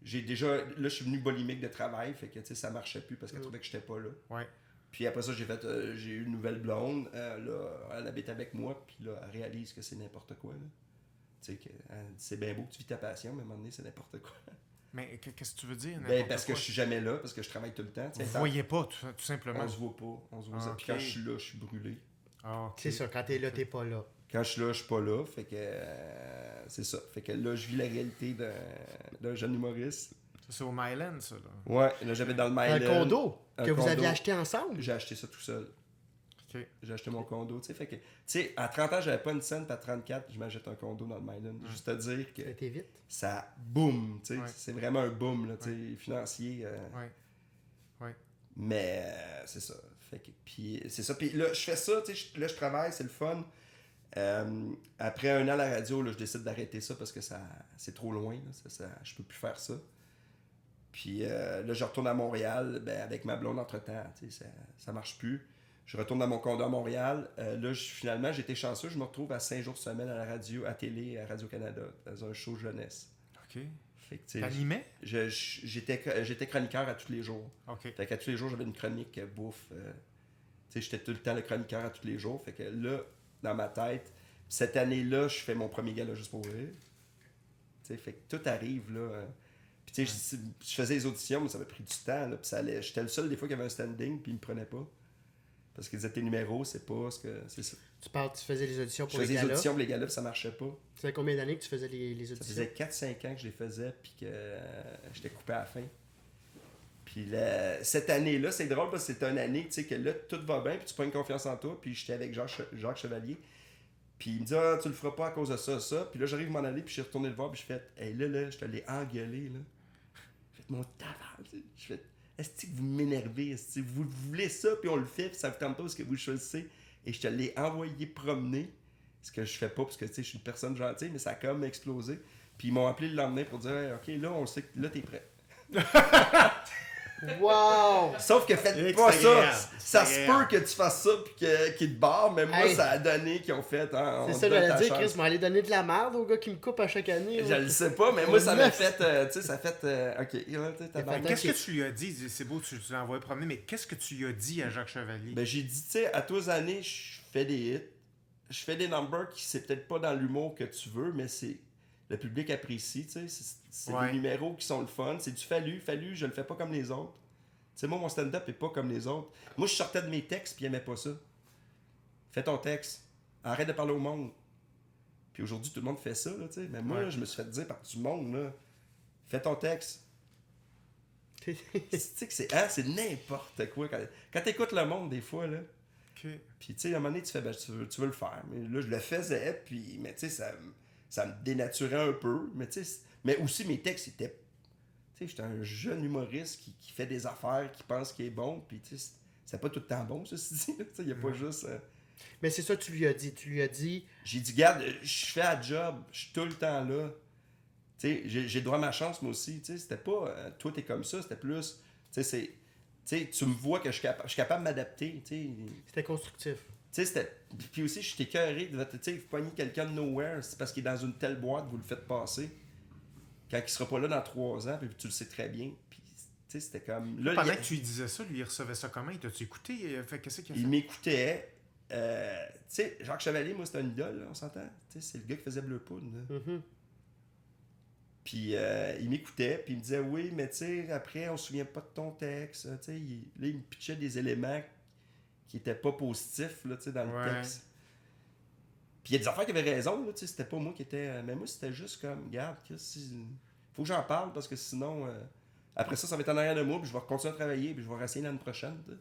j'ai déjà... Là, je suis venu boulimique de travail, fait que, tu sais, ça marchait plus parce qu'elle trouvait que j'étais pas là. Ouais. Puis après ça, j'ai eu une nouvelle blonde. Là, elle habite avec moi, puis là, elle réalise que c'est n'importe quoi. Là. Tu sais, c'est bien beau que tu vis ta passion, mais à un moment donné, c'est n'importe quoi. Mais qu'est-ce que tu veux dire? Ben, parce que je suis jamais là, parce que je travaille tout le temps. Vous voyez pas, tout simplement. On se voit pas. On se voit ça. Puis quand je suis là, je suis brûlé. Ah, ok. C'est ça, quand t'es là, t'es pas là. Quand je suis là, je suis pas là. Fait que c'est ça. Fait que là, je vis la réalité d'un jeune humoriste. Ça, c'est au Myland, ça, là. Ouais, là, j'avais dans le Un Myland. condo Un que vous condo. aviez acheté ensemble. J'ai acheté ça tout seul. Ok. J'ai acheté mon condo, tu sais. Fait que, tu sais, à 30 ans, j'avais pas une scène, puis à 34, je m'achète un condo dans le Myland. Juste à dire que T'es vite. ça boom, tu sais. Ouais. C'est vraiment un boom, là, tu sais, financier. Ouais. Mais c'est ça. Fait que, puis c'est ça. Puis là, je fais ça, tu sais, là, je travaille, c'est le fun. Après un an à la radio, là, je décide d'arrêter ça parce que c'est trop loin. Là, je peux plus faire ça. Puis là, je retourne à Montréal avec ma blonde entre-temps. Tu sais, ça marche plus. Je retourne dans mon condo à Montréal. Là, finalement, j'étais chanceux. Je me retrouve à 5 jours semaine à la radio, à télé, à Radio-Canada, dans un show jeunesse. Ok. Fait que, tu sais, T'animais? j'étais chroniqueur à tous les jours. Ok. Fait qu'à tous les jours, j'avais une chronique bouffe. Tu sais, j'étais tout le temps le chroniqueur à tous les jours. Fait que là, dans ma tête, cette année-là, je fais mon premier gala juste pour rire. Tu sais, fait que tout arrive, là. Puis tu sais, je faisais les auditions, mais ça m'a pris du temps, là. Puis ça allait. J'étais le seul des fois qui avait un standing, puis ils me prenaient pas. Parce qu'ils disaient tes numéros, c'est pas ce que. C'est ça. Tu faisais les auditions Je pour les faisais les galas. auditions pour les galas, puis ça marchait pas. Ça fait combien d'années que tu faisais les Ça auditions? faisait 4-5 ans que je les faisais, puis que j'étais coupé à la fin. Puis cette année-là, c'est drôle parce que c'était une année, tu sais, que là, tout va bien, puis tu prends une confiance en toi, puis j'étais avec Jacques Chevalier. Puis il me dit, ah, tu le feras pas à cause de ça. Puis là, j'arrive à m'en aller, puis je suis retourné le voir, puis je fais, hey, là, je te l'ai engueulé, là. Je fais, mon tabac, je fais, est-ce que vous m'énervez? Est-ce que vous voulez ça, puis on le fait, puis ça vous tente pas parce que vous le choisissez? Et je te l'ai envoyé promener, ce que je fais pas, parce que, tu sais, je suis une personne gentille, mais ça a quand même explosé. Puis ils m'ont appelé le lendemain pour dire, hey, OK, là, on sait que là, t'es prêt. Wow! Sauf que faites pas ça. Ça se peut que tu fasses ça puis qu'ils te barrent, mais moi, Hey. ça a donné qu'ils ont fait. Hein, C'est on ça, te donne j'allais ta dire, chance. Chris, m'allait donner de la merde au gars qui me coupe à chaque année. Je le sais pas, mais moi, ça m'a fait. Tu sais, ça fait. OK. Ouais, tu sais, tabarnak. fait- Qu'est-ce que tu lui as dit? C'est beau, tu l'as envoyé promener, mais qu'est-ce que tu lui as dit à Jacques Chevalier? Ben, j'ai dit, tu sais, à tous les années, je fais des hits. Je fais des numbers qui, c'est peut-être pas dans l'humour que tu veux, mais c'est. Le public apprécie, tu sais. C'est Ouais. des numéros qui sont le fun. C'est du fallu, je le fais pas comme les autres. Tu sais, moi, mon stand-up est pas comme les autres. Moi, je sortais de mes textes puis ils aimaient pas ça. Fais ton texte. Arrête de parler au monde. Puis aujourd'hui, tout le monde fait ça, là, tu sais. Mais moi, Ouais. là, je me suis fait dire par du monde, là. Fais ton texte. Tu sais que c'est n'importe quoi. Quand t'écoutes le monde, des fois, là. Ok. Puis, tu sais, à un moment donné, tu fais, ben, tu veux le faire. Mais là, je le faisais, puis, mais tu sais, ça me dénaturait un peu. Mais tu sais, mais aussi, mes textes étaient. Tu sais, j'étais un jeune humoriste qui fait des affaires, qui pense qu'il est bon, puis tu sais, c'est pas tout le temps bon, ceci dit. Tu sais, il y a pas juste. Mais c'est ça que tu lui as dit. Tu lui as dit, J'ai dit, garde, je fais la job, je suis tout le temps là. Tu sais, j'ai droit à ma chance, moi aussi. Tu sais, c'était pas, toi, t'es comme ça, c'était plus. Tu sais, tu me vois que je suis capable de m'adapter. Tu sais. c'était constructif. Tu sais, c'était. Puis aussi, je suis écœuré de. Tu sais, vous pognez quelqu'un de nowhere, c'est parce qu'il est dans une telle boîte, vous le faites passer. Quand il sera pas là dans 3 ans, puis tu le sais très bien. Puis, tu sais, c'était comme. Là, Pendant que tu lui disais ça, lui, il recevait ça comment? Il t'a-tu écouté? Fait, qu'est-ce qu'il a fait? il m'écoutait. Tu sais, Jacques Chevalier, moi, c'est un idole, là, on s'entend. Tu sais, c'est le gars qui faisait Bleu Poudre. Là. Mhm. Puis il m'écoutait, puis il me disait, oui, mais tu sais, après, on se souvient pas de ton texte. Tu sais, là, il me pitchait des éléments qui étaient pas positifs, là, tu sais, dans le Ouais. texte. Puis il y a des affaires qui avaient raison, là, tu sais, c'était pas moi qui était. Mais moi, c'était juste comme, regarde, faut que j'en parle parce que sinon, après ça va être en arrière de moi, puis je vais continuer à travailler, puis je vais réessayer l'année prochaine. Tu sais.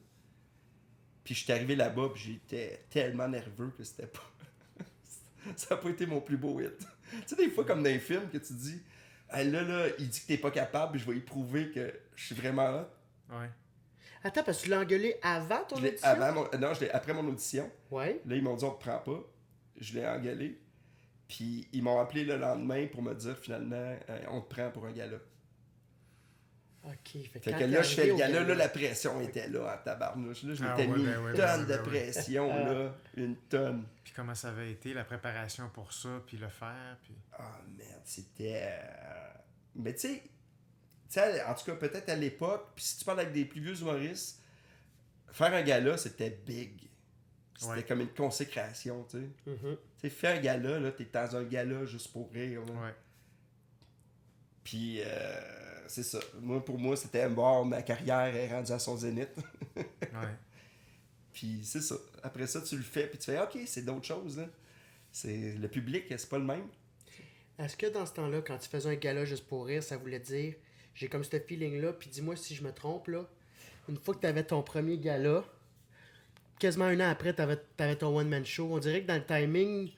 Puis je suis arrivé là-bas, puis j'étais tellement nerveux que c'était pas. Ça n'a pas été mon plus beau hit. Tu sais, des fois, comme dans les films, que tu dis, hey, là, il dit que t'es pas capable, puis je vais y prouver que je suis vraiment là. Ouais. Attends, parce que tu l'as engueulé avant ton Je l'ai audition? non, je l'ai après mon audition. Ouais. Là, ils m'ont dit, on te prend pas. Je l'ai engueulé. Puis ils m'ont appelé le lendemain pour me dire, finalement, on te prend pour un gala. Ok. Fait quand que t'es là, je fais arrivé le au gala, là, la pression était là, en tabarnouche. Là, je Ah m'étais ouais, mis ben une ouais, tonne ben de ouais. pression, là. Une tonne. Puis comment ça avait été, la préparation pour ça, puis le faire, puis... Ah, merde, c'était... Mais tu sais, en tout cas, peut-être à l'époque, puis si tu parles avec des plus vieux humoristes, faire un gala, c'était big. C'était Ouais. comme une consécration, tu sais. Mhm. Tu sais, faire un gala, là, t'es dans un gala juste pour rire, là. Ouais. Puis, c'est ça. Pour moi, c'était bon, ma carrière est rendue à son zénith. Ouais. Puis, c'est ça. Après ça, tu le fais, puis tu fais, OK, c'est d'autres choses, là. C'est le public, c'est pas le même. Est-ce que dans ce temps-là, quand tu faisais un gala juste pour rire, ça voulait dire, j'ai comme ce feeling-là, puis dis-moi si je me trompe, là, une fois que tu avais ton premier gala, quasiment un an après, tu avais ton one-man show. On dirait que dans le timing,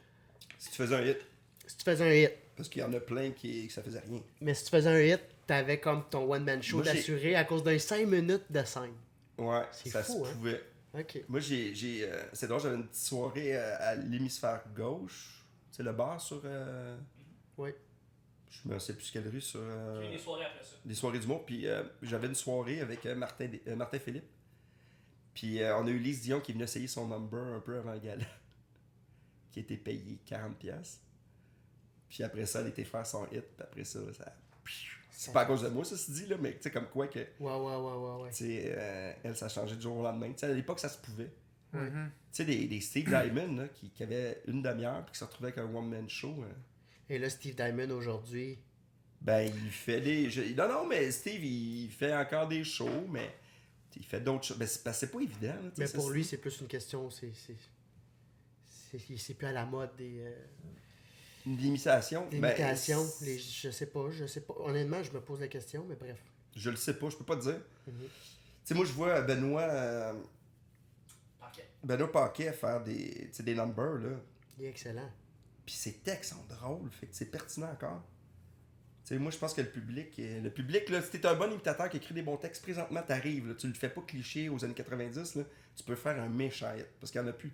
Si tu faisais un hit, si tu faisais un hit, parce qu'il y en a plein que ça faisait rien. mais si tu faisais un hit, tu avais comme ton one-man show Moi, j'ai- d'assuré à cause d'un 5 minutes de scène. Ouais, C'est ça fou, se hein? pouvait. OK. Moi, c'est drôle, j'avais une petite soirée à l'hémisphère gauche. C'est le bar sur. Oui. Je me sais plus quelle rue sur. J'ai eu des soirées après ça. Des soirées d'humour. Puis j'avais une soirée avec Martin Philippe. Puis on a eu Lise Dion qui est venue essayer son number un peu avant le gala. Qui était payé 40$. Puis après ça, elle était faire son hit. Puis après ça, c'est pas à cause de moi, ça se dit, là, mais tu sais, comme quoi que. Ouais. Tu sais, elle, ça a changé du jour au lendemain. Tu sais, à l'époque, ça se pouvait. Mhm. Tu sais, des Steve Diamond là, qui avaient une demi-heure puis qui se retrouvaient avec un one-man show. Et là, Steve Diamond, aujourd'hui, Ben, il fait des. Non, mais Steve, il fait encore des shows, mais il fait d'autres choses. Ben, c'est pas évident. Là, tu sais, mais ça, pour lui, c'est plus une question, c'est plus à la mode une limitation. des Ben, imitations. Je sais pas. Honnêtement, je me pose la question, mais bref. je le sais pas, je peux pas te dire. Mhm. Tu sais, moi, je vois Parquet. Benoît Paquet faire des numbers, là. Il est excellent. Puis ses textes sont drôles, fait que c'est pertinent encore. Tu sais, moi, je pense que le public, là, si t'es un bon imitateur qui écrit des bons textes, présentement, t'arrives, là, tu le fais pas cliché aux années 90, là, tu peux faire un méchant hit, parce qu'il y en a plus.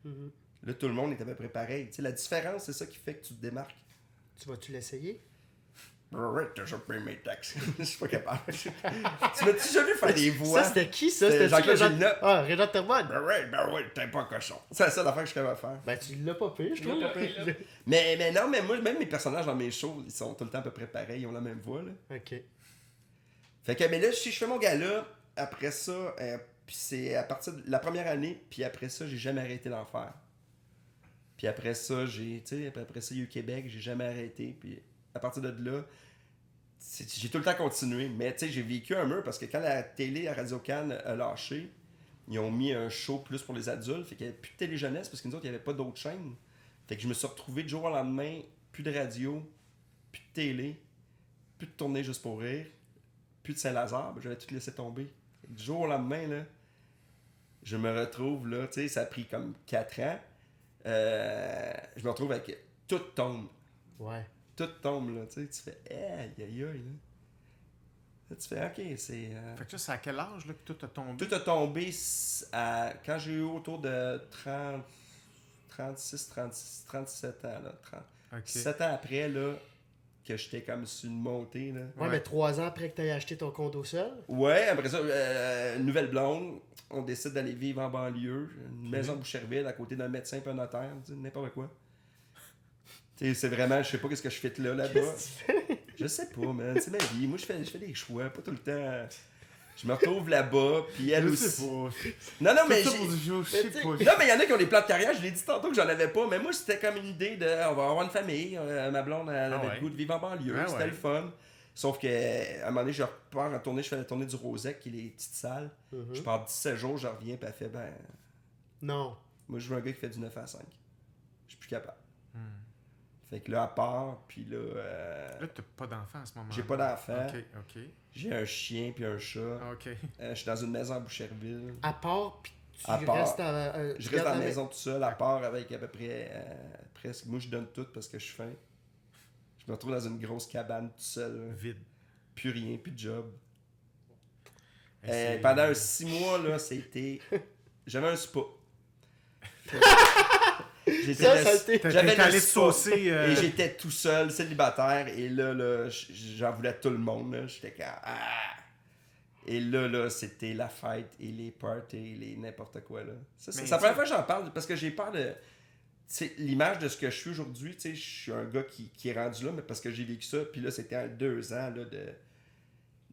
Mhm. Là, tout le monde est à peu près pareil. Tu sais, la différence, c'est ça qui fait que tu te démarques. Tu vas-tu l'essayer? Toujours payer mes taxes. Je suis pas capable. Tu m'as-tu déjà vu faire des voix? Ça, c'était qui, ça? C'était Jean-Claude Gélina. Ah, Réjean Thermone. Ben ouais, t'es pas cochon. C'est la seule affaire que je suis capable de faire. Ben, tu l'as pas fait, je Tu l'as trouve. pas fait, là. Mais non, mais moi, même mes personnages dans mes shows, ils sont tout le temps à peu près pareils, ils ont la même voix, là. OK. Fait que, mais là, si je fais mon gala, après ça, puis c'est à partir de la première année, puis après ça, j'ai jamais arrêté d'en faire. Puis après ça, tu sais, après ça, il y a eu Québec, j'ai jamais arrêté, puis à partir de là, j'ai tout le temps continué. Mais tu sais, j'ai vécu un mur parce que quand la télé à Radio-Can a lâché, ils ont mis un show plus pour les adultes, fait qu'il n'y avait plus de télé-jeunesse parce que nous autres, il n'y avait pas d'autres chaînes. Fait que je me suis retrouvé du jour au lendemain, plus de radio, plus de télé, plus de tournée juste pour rire, plus de Saint-Lazare, ben, j'avais tout laissé tomber. Du jour au lendemain, là, je me retrouve là, tu sais, ça a pris comme 4 ans. Je me retrouve avec tout tombe. Ouais. Tout tombe, là, tu sais, tu fais aïe aïe aïe. Là, tu fais ok, c'est. Fait que là, c'est à quel âge là, que tout a tombé? Tout a tombé quand j'ai eu autour de 30, 36, 36, 37 ans, là. 30. Ok. 7 ans après, là, que j'étais comme sur une montée, là. Ouais, mais 3 ans après que tu aies acheté ton condo seul. Ouais, après ça, nouvelle blonde, on décide d'aller vivre en banlieue, une maison de Boucherville à côté d'un médecin et un notaire, tu sais, n'importe quoi. Tu sais, c'est vraiment, je sais pas qu'est-ce que je fais là-bas. Qu'est-ce que tu fais? Je sais pas, man, c'est ma vie. Moi, je fais des choix, pas tout le temps. Je me retrouve là-bas, puis elle Je aussi. sais pas. Non, non, mais Tout ça j'ai... pour du jeu, je sais pas. Non, mais il y en a qui ont des plans de carrière, je l'ai dit tantôt que j'en avais pas, mais moi, c'était comme une idée de, on va avoir une famille, ma blonde, elle avait ouais. le goût de vivre en banlieue, Ah c'était ouais. le fun. Sauf que à un moment donné, je repars en tournée, je fais la tournée du Rosec, qui est les petites salles. Mhm. Je pars 17 jours, je reviens, puis elle fait, ben, Non. moi, je veux un gars qui fait du 9 à 5. Je suis plus capable. Hmm. Fait que là, à part, puis là, Là, t'as pas d'enfant à ce moment-là. j'ai pas d'enfant, Ok. j'ai un chien puis un chat. Ok. Je suis dans une maison à Boucherville. À part, puis tu À part. restes Je reste dans la maison tout seul, à part avec à peu près presque. Moi, je donne tout parce que je suis faim. Je me retrouve dans une grosse cabane tout seul. Vide. Plus rien, plus de job. Et c'est- Pendant 6 mois, là, c'était. J'avais un spa. J'étais Ça, le- ça a été- J'avais T'es allé le te spa. saucer. Et j'étais tout seul, célibataire. Et là j'en voulais à tout le monde. Là. J'étais comme. Ah! Et là, c'était la fête et les parties et les n'importe quoi. Là. Ça, c'est Mais la tu- première fois que j'en parle parce que j'ai peur de. Tu sais, l'image de ce que je suis aujourd'hui, tu sais, je suis un gars qui est rendu là, mais parce que j'ai vécu ça. Puis là, c'était en 2 ans là,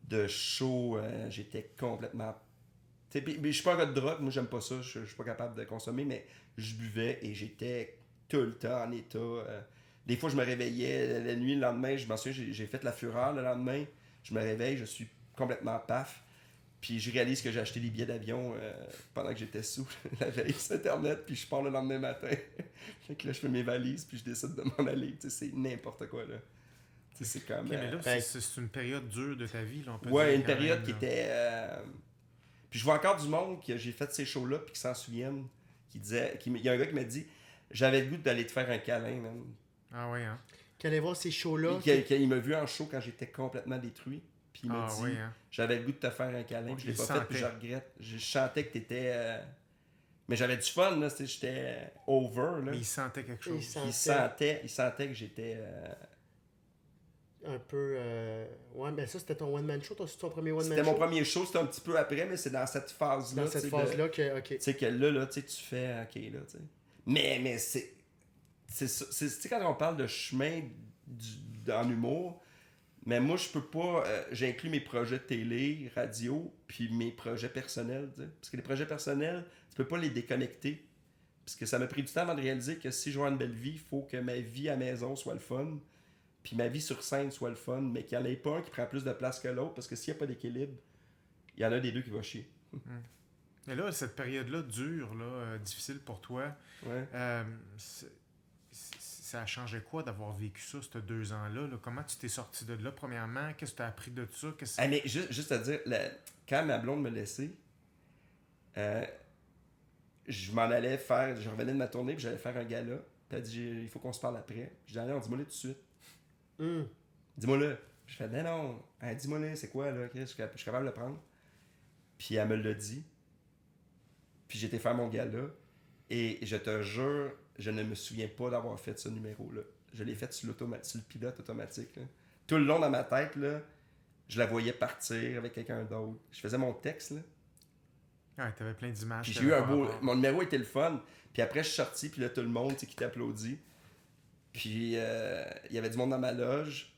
de show. J'étais complètement. Mais je suis pas un gars de drogue, moi j'aime pas ça, je suis pas capable de consommer, mais je buvais et j'étais tout le temps en état. Des fois je me réveillais la nuit, le lendemain, je m'en souviens, j'ai fait la fureur le lendemain, je me réveille, je suis complètement paf. Puis je réalise que j'ai acheté des billets d'avion pendant que j'étais sous la veille sur Internet, puis je pars le lendemain matin. Fait que là, je fais mes valises, puis je décide de m'en aller. Tu sais, c'est n'importe quoi, là. Tu sais, c'est comme... Ok, mais là, c'est une période dure de ta vie, là, on peut ouais, dire, une quand période même, qui là. était... Puis je vois encore du monde que j'ai fait ces shows-là, puis qui s'en souviennent, qui disait... Il y a un gars qui m'a dit, j'avais le goût d'aller te faire un câlin, man. Ah ouais, hein? Qu'allez voir ces shows-là. Il m'a vu en show quand j'étais complètement détruit. Puis il m'a Ah dit, ouais, hein? j'avais le goût de te faire un câlin, Ouais, puis je l'ai il pas fait, puis je sentait. regrette. Je chantais que t'étais... Mais j'avais du fun, là, j'étais over, là. Mais il sentait quelque Il chose. Il sentait que j'étais... un peu. Ouais, mais ça, c'était ton one-man show. T'as su ton premier one-man show? C'était mon premier show, c'était un petit peu après, mais c'est dans cette phase-là. Dans cette tu sais, phase-là que. Ok. Tu sais que là, tu sais, tu fais OK, là, tu sais. Mais c'est ça. Tu sais, quand on parle de chemin en humour, mais moi, je peux pas... j'inclus mes projets télé, radio, puis mes projets personnels, tu sais. Parce que les projets personnels, tu peux pas les déconnecter. Parce que ça m'a pris du temps avant de réaliser que si je veux avoir une belle vie, il faut que ma vie à la maison soit le fun, puis ma vie sur scène soit le fun, mais qu'il n'y en ait pas un qui prend plus de place que l'autre, parce que s'il n'y a pas d'équilibre, il y en a des deux qui va chier. Mais là, cette période-là dure, là, difficile pour toi. Ouais. Ça a changé quoi d'avoir vécu ça, ces 2 ans-là? Là? Comment tu t'es sorti de là, premièrement? Qu'est-ce que tu as appris de ça? Ah, mais juste à dire, quand ma blonde me laissait, je m'en allais faire, je revenais de ma tournée, puis j'allais faire un gala. Puis elle dit, il faut qu'on se parle après. Je dis, allez, dis-moi-le tout de suite. Dis-moi-le. Je fais, non. Elle dit, dis-moi-le, c'est quoi, là? Je suis capable de le prendre. Puis elle me l'a dit. Puis j'étais faire mon gala. Et je te jure, je ne me souviens pas d'avoir fait ce numéro-là. Je l'ai fait sur le pilote automatique, là. Tout le long dans ma tête, là, je la voyais partir avec quelqu'un d'autre. Je faisais mon texte, là. Ouais, t'avais plein d'images. Puis j'ai eu un beau... Mon numéro était le fun. Puis après, je suis sorti, puis là, tout le monde, tu sais, qui t'applaudit. Puis il y avait du monde dans ma loge.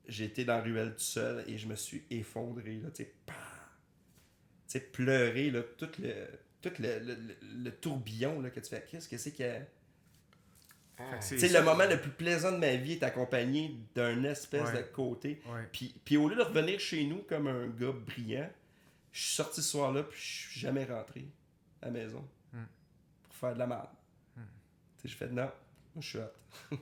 J'ai été dans la ruelle tout seul et je me suis effondré, là, tu sais, tu sais, pleurer, là, tout le tourbillon, là, que tu fais. Qu'est-ce que c'est que... Ah. Tu sais, le moment le plus plaisant de ma vie est accompagné d'un espèce Ouais. de côté. Ouais. Puis au lieu de revenir chez nous comme un gars brillant, je suis sorti ce soir-là, puis je suis jamais rentré à la maison pour faire de la merde. Tu sais, je fais non, moi je suis hot.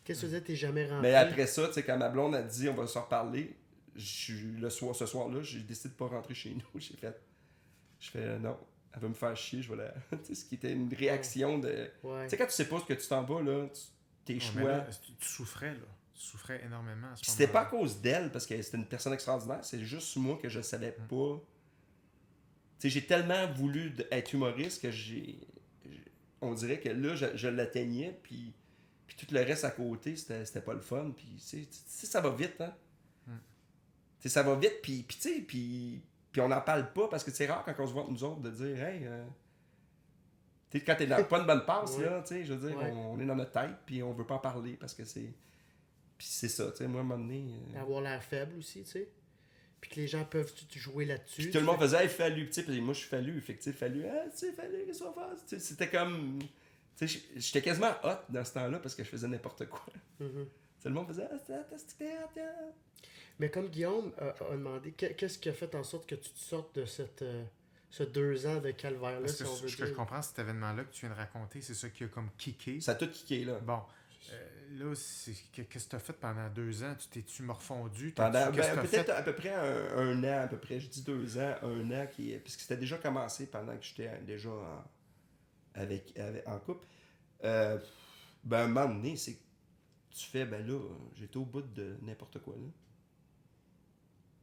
Qu'est-ce que tu disais, t'es jamais rentré? Mais après ça, tu sais, quand ma blonde a dit on va se reparler, ce soir-là, j'ai décidé de pas rentrer chez nous. Je fais non, elle va me faire chier, je vais la. Tu sais, ce qui était une réaction de. Ouais. Tu sais, quand tu sais pas ce que tu t'en vas, là, tes Ouais, choix. mais là, tu souffrais, là. Tu souffrais énormément à ce Puis c'était pas à moment-là. cause d'elle, parce que c'était une personne extraordinaire, c'est juste moi que je savais pas. Tu sais, j'ai tellement voulu être humoriste que on dirait que là, je l'atteignais, puis tout le reste à côté, c'était pas le fun. Puis, tu sais, ça va vite, hein. Tu sais, ça va vite, puis tu sais, puis on n'en parle pas, parce que c'est rare quand on se voit entre nous autres de dire, hey, tu sais, quand t'es dans pas une bonne passe, Ouais. là, tu sais, je veux dire, Ouais. on est dans notre tête, puis on veut pas en parler, parce que c'est. Puis c'est ça, tu sais, moi, à un moment donné. Avoir l'air faible aussi, tu sais. Puis que les gens peuvent jouer là-dessus. Puis tout le monde faisait, hey, Fallu, tu sais, puis moi, je suis Fallu, fait que, tu sais, Fallu, ah, tu sais, Fallu, qu'est-ce qu'on va faire? Tu sais, c'était comme. Tu sais, j'étais quasiment hot dans ce temps-là parce que je faisais n'importe quoi. Mhm. Tout le monde faisait, ah, c'était hot, hein. Mais comme Guillaume a demandé, qu'est-ce qui a fait en sorte que tu te sortes de ce 2 ans de calvaire-là, Parce si que on veut ce que je dire? comprends, cet événement-là que tu viens de raconter, c'est ça qui a comme kické. Ça a tout kické, là. Bon, là, qu'est-ce que tu as fait pendant 2 ans? Tu t'es-tu morfondu? Pendant Qu'est-ce que t'as peut-être fait? à peu près un an, à peu près, je dis 2 ans, un an, puisque c'était déjà commencé pendant que j'étais déjà en couple. Ben, un moment donné, c'est que tu fais, ben là, j'étais au bout de n'importe quoi, là.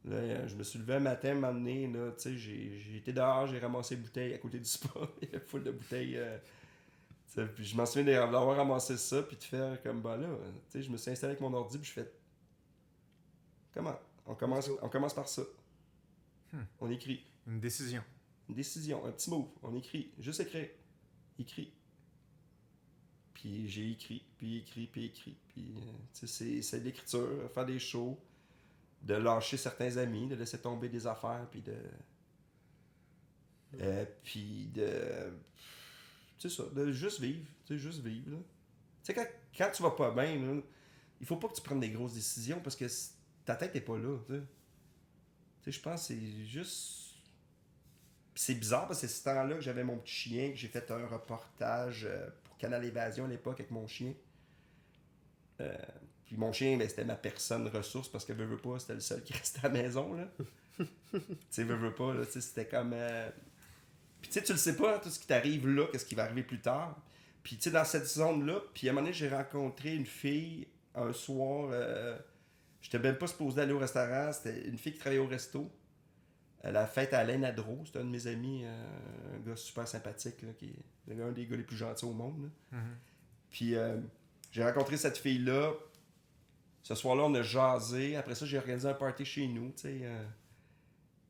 Là, je me suis levé un matin, un moment donné, là, tu sais, j'ai été dehors, j'ai ramassé des bouteilles à côté du spa, il y avait full de bouteilles. Tu sais, puis je m'en souviens d'avoir ramassé ça, puis de faire comme, ben là, tu sais, je me suis installé avec mon ordi, puis je fais, comment? On commence par ça. On écrit. Une décision. Une décision, un petit move. On écrit. Juste écrire. Écrit. Puis j'ai écrit, puis écrit, puis écrit. Puis, tu sais, c'est de l'écriture, faire des shows, de lâcher certains amis, de laisser tomber des affaires, puis de... Puis c'est ça, de juste vivre. Tu sais, juste vivre, là. Tu sais, quand tu vas pas bien, là, il faut pas que tu prennes des grosses décisions parce que ta tête est pas là, tu sais. Tu sais, je pense que c'est juste... Puis c'est bizarre parce que c'est ce temps-là que j'avais mon petit chien, que j'ai fait un reportage pour Canal Évasion à l'époque avec mon chien. Puis mon chien, ben, c'était ma personne ressource parce que veux pas, c'était le seul qui restait à la maison, là. Tu sais, veux pas, là, tu sais, c'était comme... Puis tu sais, tu le sais pas, tout ce qui t'arrive là, qu'est-ce qui va arriver plus tard. Puis tu sais, dans cette zone-là, puis à un moment donné, j'ai rencontré une fille un soir, j'étais même pas supposé aller au restaurant, c'était une fille qui travaillait au resto. La fête à Alain Nadreau, c'était un de mes amis, un gars super sympathique, là, qui est un des gars les plus gentils au monde. Là. Puis j'ai rencontré cette fille-là. Ce soir-là, on a jasé. Après ça, j'ai organisé un party chez nous, tu sais.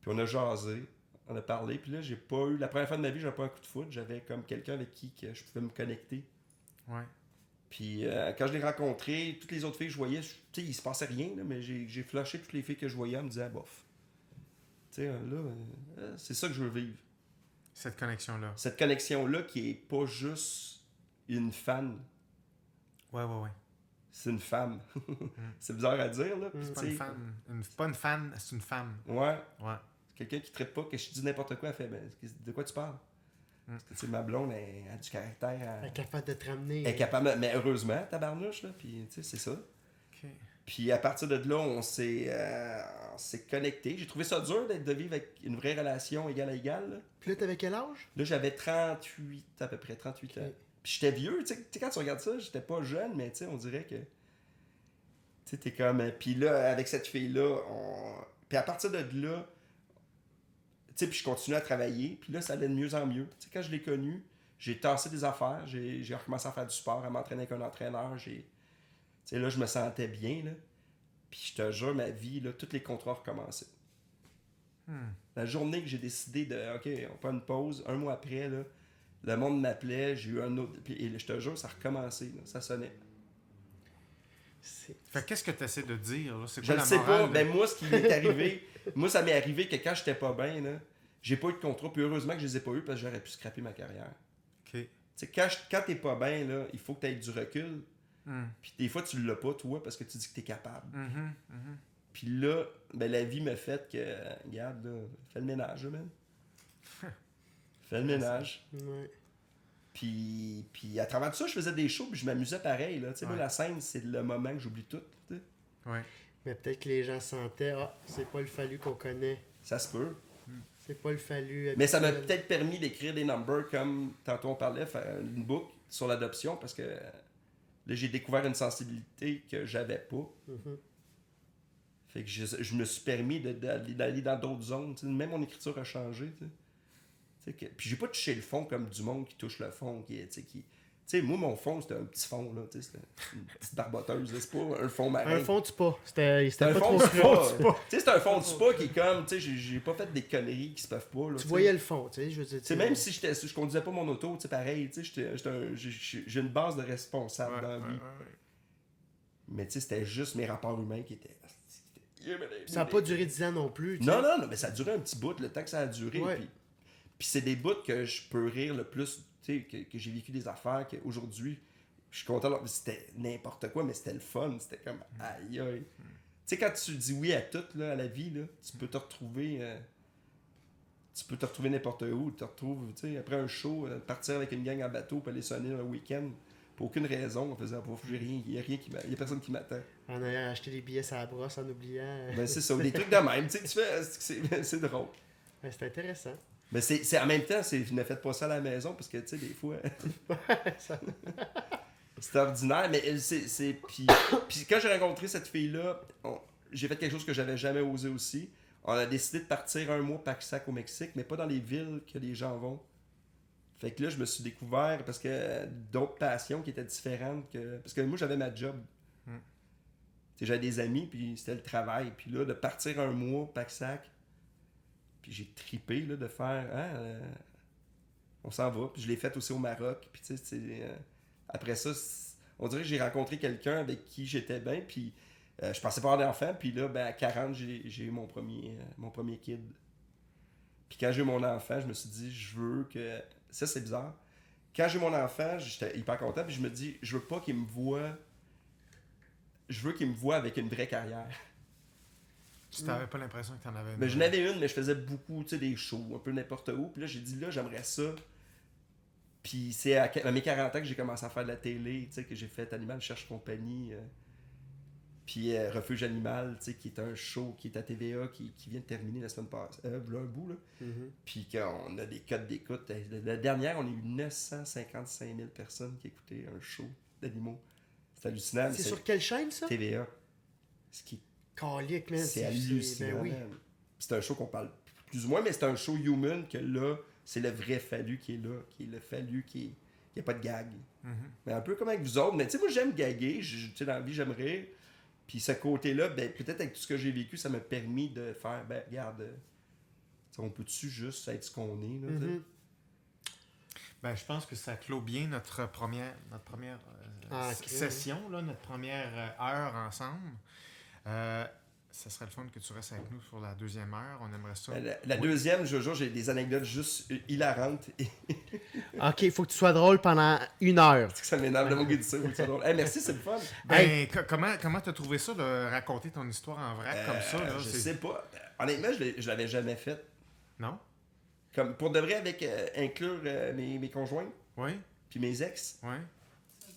Puis on a jasé, on a parlé. Puis là, j'ai pas eu... La première fois de ma vie, j'avais pas un coup de foudre. J'avais comme quelqu'un avec qui que je pouvais me connecter. Ouais. Puis quand je l'ai rencontré, toutes les autres filles que je voyais, tu sais, il se passait rien, là, mais j'ai flashé toutes les filles que je voyais en me disant, bof. Tu sais, là, c'est ça que je veux vivre. Cette connexion-là. Cette connexion-là qui est pas juste une fan. Ouais. C'est une femme. C'est bizarre à dire, là. C'est pas une fan. Pas une fan, c'est une femme. Ouais. Ouais. Quelqu'un qui ne traite pas, que je dis n'importe quoi, elle fait, ben, de quoi tu parles? Parce que, tu sais, ma blonde, elle a du caractère. Elle est capable de te ramener. Elle est capable, mais heureusement, tabarnouche, là, puis tu sais, c'est ça. OK. Puis à partir de là, on s'est connectés. J'ai trouvé ça dur de vivre avec une vraie relation égal à égal. Là, Puis là, t'avais quel âge? là j'avais 38, à peu près 38 ans. Puis j'étais vieux, tu sais, quand tu regardes ça, j'étais pas jeune, mais tu sais, on dirait que... Tu sais, t'es comme... Puis là, avec cette fille-là, Puis à partir de là, tu sais, puis je continuais à travailler, puis là, ça allait de mieux en mieux. Tu sais, quand je l'ai connue, j'ai tassé des affaires, j'ai recommencé à faire du sport, à m'entraîner avec un entraîneur, tu sais, là, je me sentais bien, là. Puis je te jure, ma vie, là, tous les contrats recommençaient. La journée que j'ai décidé de, OK, on prend une pause, un mois après, là, le monde m'appelait, j'ai eu un autre... Et je te jure, ça a recommencé, là, ça sonnait. Fait qu'est-ce que tu essaies de dire, là? C'est Je quoi ne la sais morale? pas, ben moi, ce qui m'est arrivé, moi, ça m'est arrivé que quand j'étais pas bien, là, j'ai pas eu de contrat, puis heureusement que je les ai pas eu parce que j'aurais pu scraper ma carrière. OK. Tu sais, quand t'es pas bien, là, il faut que t'aies du recul. Puis des fois, tu l'as pas, toi, parce que tu dis que t'es capable. Puis là, ben, la vie m'a fait que, regarde, là, fais le ménage, là, man. Fais le ménage. Ouais. Puis à travers tout ça, je faisais des shows, puis je m'amusais pareil, là. Tu sais, moi, la scène, c'est le moment que j'oublie tout, tu sais. Ouais. Mais peut-être que les gens sentaient, c'est pas le Fallu qu'on connaît. Ça se peut. C'est pas le Fallu. Mais ça m'a habituel. peut-être permis d'écrire des numbers comme tantôt on parlait, faire une boucle sur l'adoption parce que là j'ai découvert une sensibilité que j'avais pas. Fait que je me suis permis d'aller dans d'autres zones. T'sais. Même mon écriture a changé. Puis j'ai pas touché le fond comme du monde qui touche le fond. Moi, mon fond, c'était un petit fond. Là, c'était une petite barboteuse. Là. C'est pas un fond marin. Un fond de spa. C'était un pas fond trop de spa. C'est un fond de spa qui est comme, tu sais, j'ai pas fait des conneries qui se peuvent pas. Là, tu voyais le fond, tu sais, je veux dire. T'sais, même si je conduisais pas mon auto, tu sais, pareil, tu sais, j'ai une base de responsable dans la vie. Mais tu sais, c'était juste mes rapports humains qui étaient... Ça n'a pas duré 10 ans non plus. tu sais. Non, mais ça a duré un petit bout, le temps que ça a duré. Ouais. Puis c'est des bouts que je peux rire le plus, tu sais, que j'ai vécu des affaires, qu'aujourd'hui, je suis content. C'était n'importe quoi, mais c'était le fun. C'était comme, aïe, aïe. Tu sais, quand tu dis oui à tout, là, à la vie, là, tu peux te retrouver... n'importe où. Tu te retrouves, tu sais, après un show, partir avec une gang en bateau, puis aller sonner un week-end. Pour aucune raison, en faisant, il n'y a personne qui m'attend. En ayant acheté des billets à la brosse en oubliant. Ben c'est ça, des trucs de même, tu sais, tu fais, c'est drôle. Ouais, c'est intéressant. Mais c'est en même temps, ne faites pas ça à la maison, parce que, tu sais, des fois, c'est ordinaire, mais puis quand j'ai rencontré cette fille-là, j'ai fait quelque chose que j'avais jamais osé aussi. On a décidé de partir un mois Pack-Sac au Mexique, mais pas dans les villes que les gens vont. Fait que là, je me suis découvert parce que d'autres passions qui étaient différentes que... Parce que moi, j'avais ma job. J'avais des amis, puis c'était le travail. Puis là, de partir un mois, Pack-Sac, puis j'ai trippé là, de faire... on s'en va. Puis je l'ai fait aussi au Maroc. Puis tu sais, après ça, on dirait que j'ai rencontré quelqu'un avec qui j'étais bien, puis je pensais pas avoir d'enfant. Puis là, ben, à 40, j'ai eu mon premier kid. Puis quand j'ai eu mon enfant, je me suis dit, je veux que... Ça, c'est bizarre. Quand j'ai eu mon enfant, j'étais hyper content, puis je me dis, je veux pas qu'il me voie... Je veux qu'il me voie avec une vraie carrière. Tu n'avais pas l'impression que tu en avais une. Mais j'en avais une, mais je faisais beaucoup, tu sais, des shows, un peu n'importe où. Puis là, j'ai dit, là, j'aimerais ça. Puis c'est à mes 40 ans que j'ai commencé à faire de la télé, tu sais, que j'ai fait Animal Cherche Compagnie. Puis Refuge Animal, tu sais, qui est un show qui est à TVA, qui vient de terminer la semaine passée. Là, un bout, là. Puis qu'on a des codes d'écoute. La dernière, on a eu 955 000 personnes qui écoutaient un show d'animaux. C'est hallucinant. C'est sur quelle chaîne, ça? TVA. Ce qui Calique, man. c'est hallucinant. Ben oui. Man. C'est un show qu'on parle plus ou moins, mais c'est un show human que là, c'est le vrai Fallu qui est là, qui est le Fallu qui n'y a pas de gag. Mais un peu comme avec vous autres. Mais tu sais, moi, j'aime gaguer. Tu sais, dans la vie, j'aime rire. Puis ce côté-là, ben, peut-être avec tout ce que j'ai vécu, ça m'a permis de faire, ben, regarde, on peut-tu juste être ce qu'on est, là, Ben, je pense que ça clôt bien notre première session, là, notre première heure ensemble. Ça serait le fun que tu restes avec nous sur la deuxième heure. On aimerait ça. La deuxième, Jojo, j'ai des anecdotes juste hilarantes. Ok, il faut que tu sois drôle pendant 1 heure. Ça m'énerve le mot qui dit ça. Hey, merci, c'est le fun. Ben, comment t'as trouvé ça de raconter ton histoire en vrac comme ça? Là, Je sais pas. Honnêtement, je l'avais jamais fait. Non? Comme pour de vrai, avec inclure mes conjoints, Oui? puis mes ex. Oui?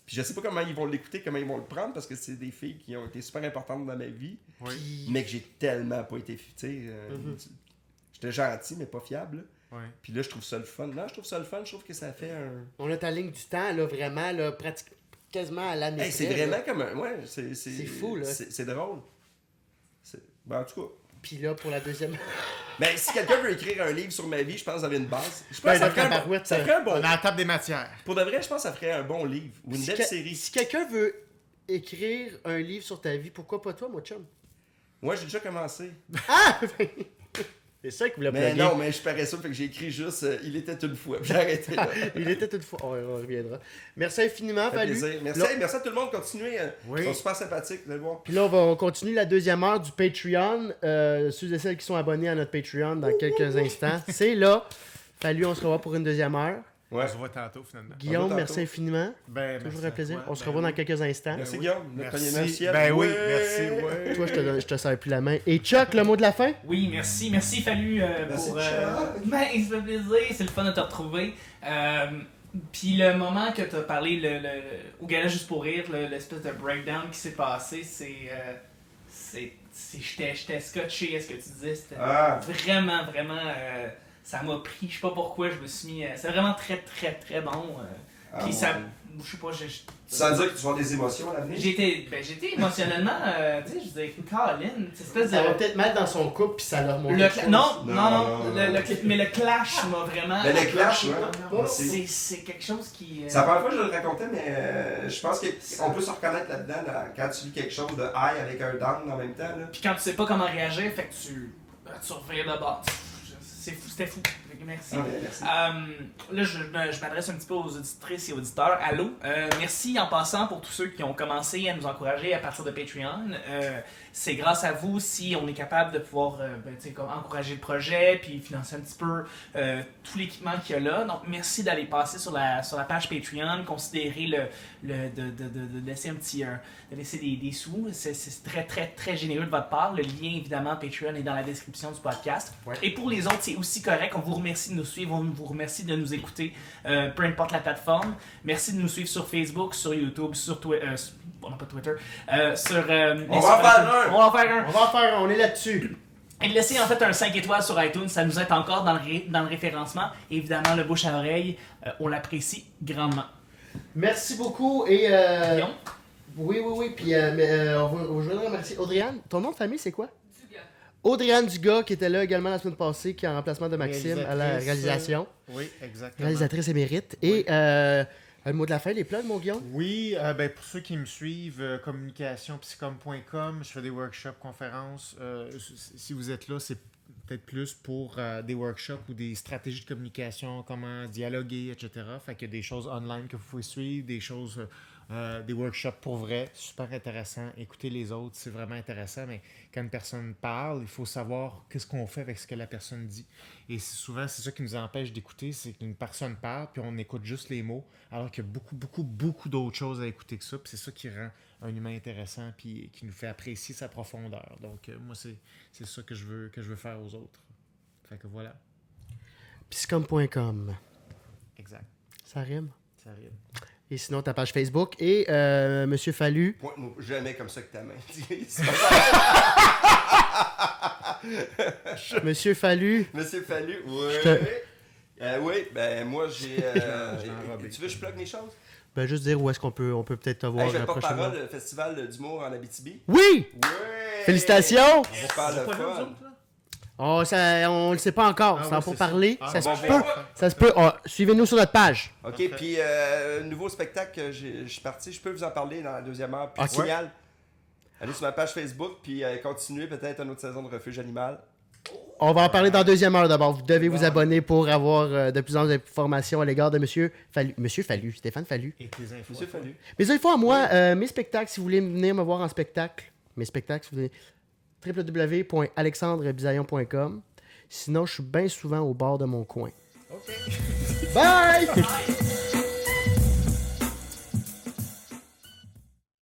Puis je sais pas comment ils vont l'écouter, comment ils vont le prendre, parce que c'est des filles qui ont été super importantes dans ma vie, Oui? mais que j'ai tellement pas été, tu sais, j'étais gentil, mais pas fiable. Là. Oui. Puis là, je trouve ça le fun. Non, je trouve ça le fun, je trouve que ça fait un... On a ta ligne du temps, là, vraiment, là, pratiquement quasiment à l'année. Hey, c'est vraiment comme un... Ouais, c'est fou, là. C'est drôle. Ben, en tout cas... Puis là, pour la deuxième... Ben, si quelqu'un veut écrire un livre sur ma vie, je pense que vous avez une base. Je pense Ben, que ça notre ferait tabarouette, ça ferait un On bon... est à la table des matières. Pour de vrai, je pense que ça ferait un bon livre. Ou une belle série. Si quelqu'un veut écrire un livre sur ta vie, pourquoi pas toi, mon chum? Moi, j'ai déjà commencé. Ah! C'est ça qui voulait Mais plugger. non, mais je parais ça, fait que j'ai écrit juste Il était une fois. J'ai arrêté là. Il était une fois. On reviendra. Merci infiniment, Ça fait Fallu. plaisir. Merci, Là- hey, merci à tout le monde. Continuez. Oui. Ils sont super sympathiques. Vous allez voir. Puis là, on continue la deuxième heure du Patreon. Ceux et celles qui sont abonnés à notre Patreon dans quelques instants. C'est là. Fallu, on se revoit pour une deuxième heure. On Ouais. se voit tantôt, finalement. Guillaume, tantôt. merci infiniment. Ben, Toujours merci un à plaisir. toi. On se Ben revoit oui. dans quelques instants. Merci oui. Guillaume. Notre Merci. premier ciel. Ben oui, Ouais. merci. Ouais. Toi, je te serre plus la main. Et Chuck, le mot de la fin? Oui, merci Fallu Merci, pour... Chuck. Ben, ça fait plaisir, c'est le fun de te retrouver. Puis le moment que tu as parlé au gala juste pour rire, l'espèce de breakdown qui s'est passé, j'étais scotché à ce que tu disais. C'était vraiment, ça m'a pris, je sais pas pourquoi, je me suis mis... c'est vraiment très, très, très bon. Puis ça, je sais pas, Ça veut dire que tu vas avoir des émotions à l'avenir? J'étais émotionnellement, tu sais, je disais, Colin, cette espèce de... Ça va peut-être mettre dans son couple puis ça leur montre. Non, Non. mais le clash m'a vraiment... Mais le clash, C'est quelque chose qui... C'est la première fois que je le racontais, mais je pense qu'on peut se reconnaître là-dedans quand tu vis quelque chose de high avec un down en même temps. Là. Puis quand tu sais pas comment réagir, fait que tu reviens de bord. C'était fou. Merci. Merci. Là, je m'adresse un petit peu aux auditrices et auditeurs. Allô? Merci en passant pour tous ceux qui ont commencé à nous encourager à partir de Patreon. C'est grâce à vous si on est capable de pouvoir encourager le projet puis financer un petit peu tout l'équipement qu'il y a là. Donc, merci d'aller passer sur la page Patreon, considérer de laisser un petit... de laisser des sous. C'est très, très, très généreux de votre part. Le lien, évidemment, Patreon est dans la description du podcast. Ouais. Et pour les autres, c'est aussi correct. On vous remercie de nous suivre. On vous remercie de nous écouter, peu importe la plateforme. Merci de nous suivre sur Facebook, sur YouTube, sur Twitter. On n'a pas Twitter. On va en faire un. On est là-dessus. Et de laisser en fait un 5 étoiles sur iTunes, ça nous aide encore dans le référencement. Et évidemment, le bouche à oreille, on l'apprécie grandement. Merci beaucoup et... Guillaume? Oui. Puis je voudrais remercier Audriane. Ton nom de famille, c'est quoi? Dugas. Audriane Dugas, qui était là également la semaine passée, qui est en remplacement de Maxime à la réalisation. Oui, exactement. Réalisatrice émérite. Et le mot de la fin, les plugs, mon Guillaume? Oui, ben pour ceux qui me suivent, communicationpsychom.com, je fais des workshops, conférences. Si vous êtes là, c'est peut-être plus pour des workshops ou des stratégies de communication, comment dialoguer, etc. Fait qu'il y a des choses online que vous pouvez suivre, des choses Des workshops pour vrai, super intéressant. Écouter les autres, c'est vraiment intéressant, mais quand une personne parle, il faut savoir qu'est-ce qu'on fait avec ce que la personne dit. Et souvent, c'est ça qui nous empêche d'écouter, c'est qu'une personne parle, puis on écoute juste les mots, alors qu'il y a beaucoup d'autres choses à écouter que ça, puis c'est ça qui rend un humain intéressant, puis qui nous fait apprécier sa profondeur. Donc, moi, c'est ça que je veux faire aux autres. Fait que voilà. Piscom.com. Exact. Ça rime. Ça arrive. Et sinon, ta page Facebook. Et Monsieur Fallu. Pointe-moi jamais comme ça que ta main. Monsieur Fallu. Monsieur Fallu, oui. Je Oui, ben moi j'ai. vais enrober. Tu veux que je plug mes choses? Ben, juste dire où est-ce qu'on peut peut-être te voir Hey, je fais prochainement. porte-parole du Festival d'humour en Abitibi. Oui! Ouais! Félicitations! Super le fun. Oh, on le sait pas encore. Ah ça oui, va pas c'est parler. ça. Ça, Ah, se bon, peut. ben, Ça se peut. Oh, suivez-nous sur notre page. OK, Parfait. puis nouveau spectacle que je suis parti, je peux vous en parler dans la deuxième heure. Puis Ok. signal. Allez sur ma page Facebook, puis continuez peut-être une autre saison de Refuge Animal. On va en parler dans la deuxième heure d'abord. Vous devez vous Bon. abonner pour avoir de plus en plus d'informations à l'égard de Monsieur Fallu. Monsieur Fallu, Stéphane Fallu. Et tes infos. Monsieur Fallu. Mais une fois à moi, mes spectacles, si vous voulez venir me voir en spectacle, mes spectacles, si vous voulez, www.alexandrebisaillon.com. Sinon, je suis bien souvent au bord de mon coin. OK. Bye!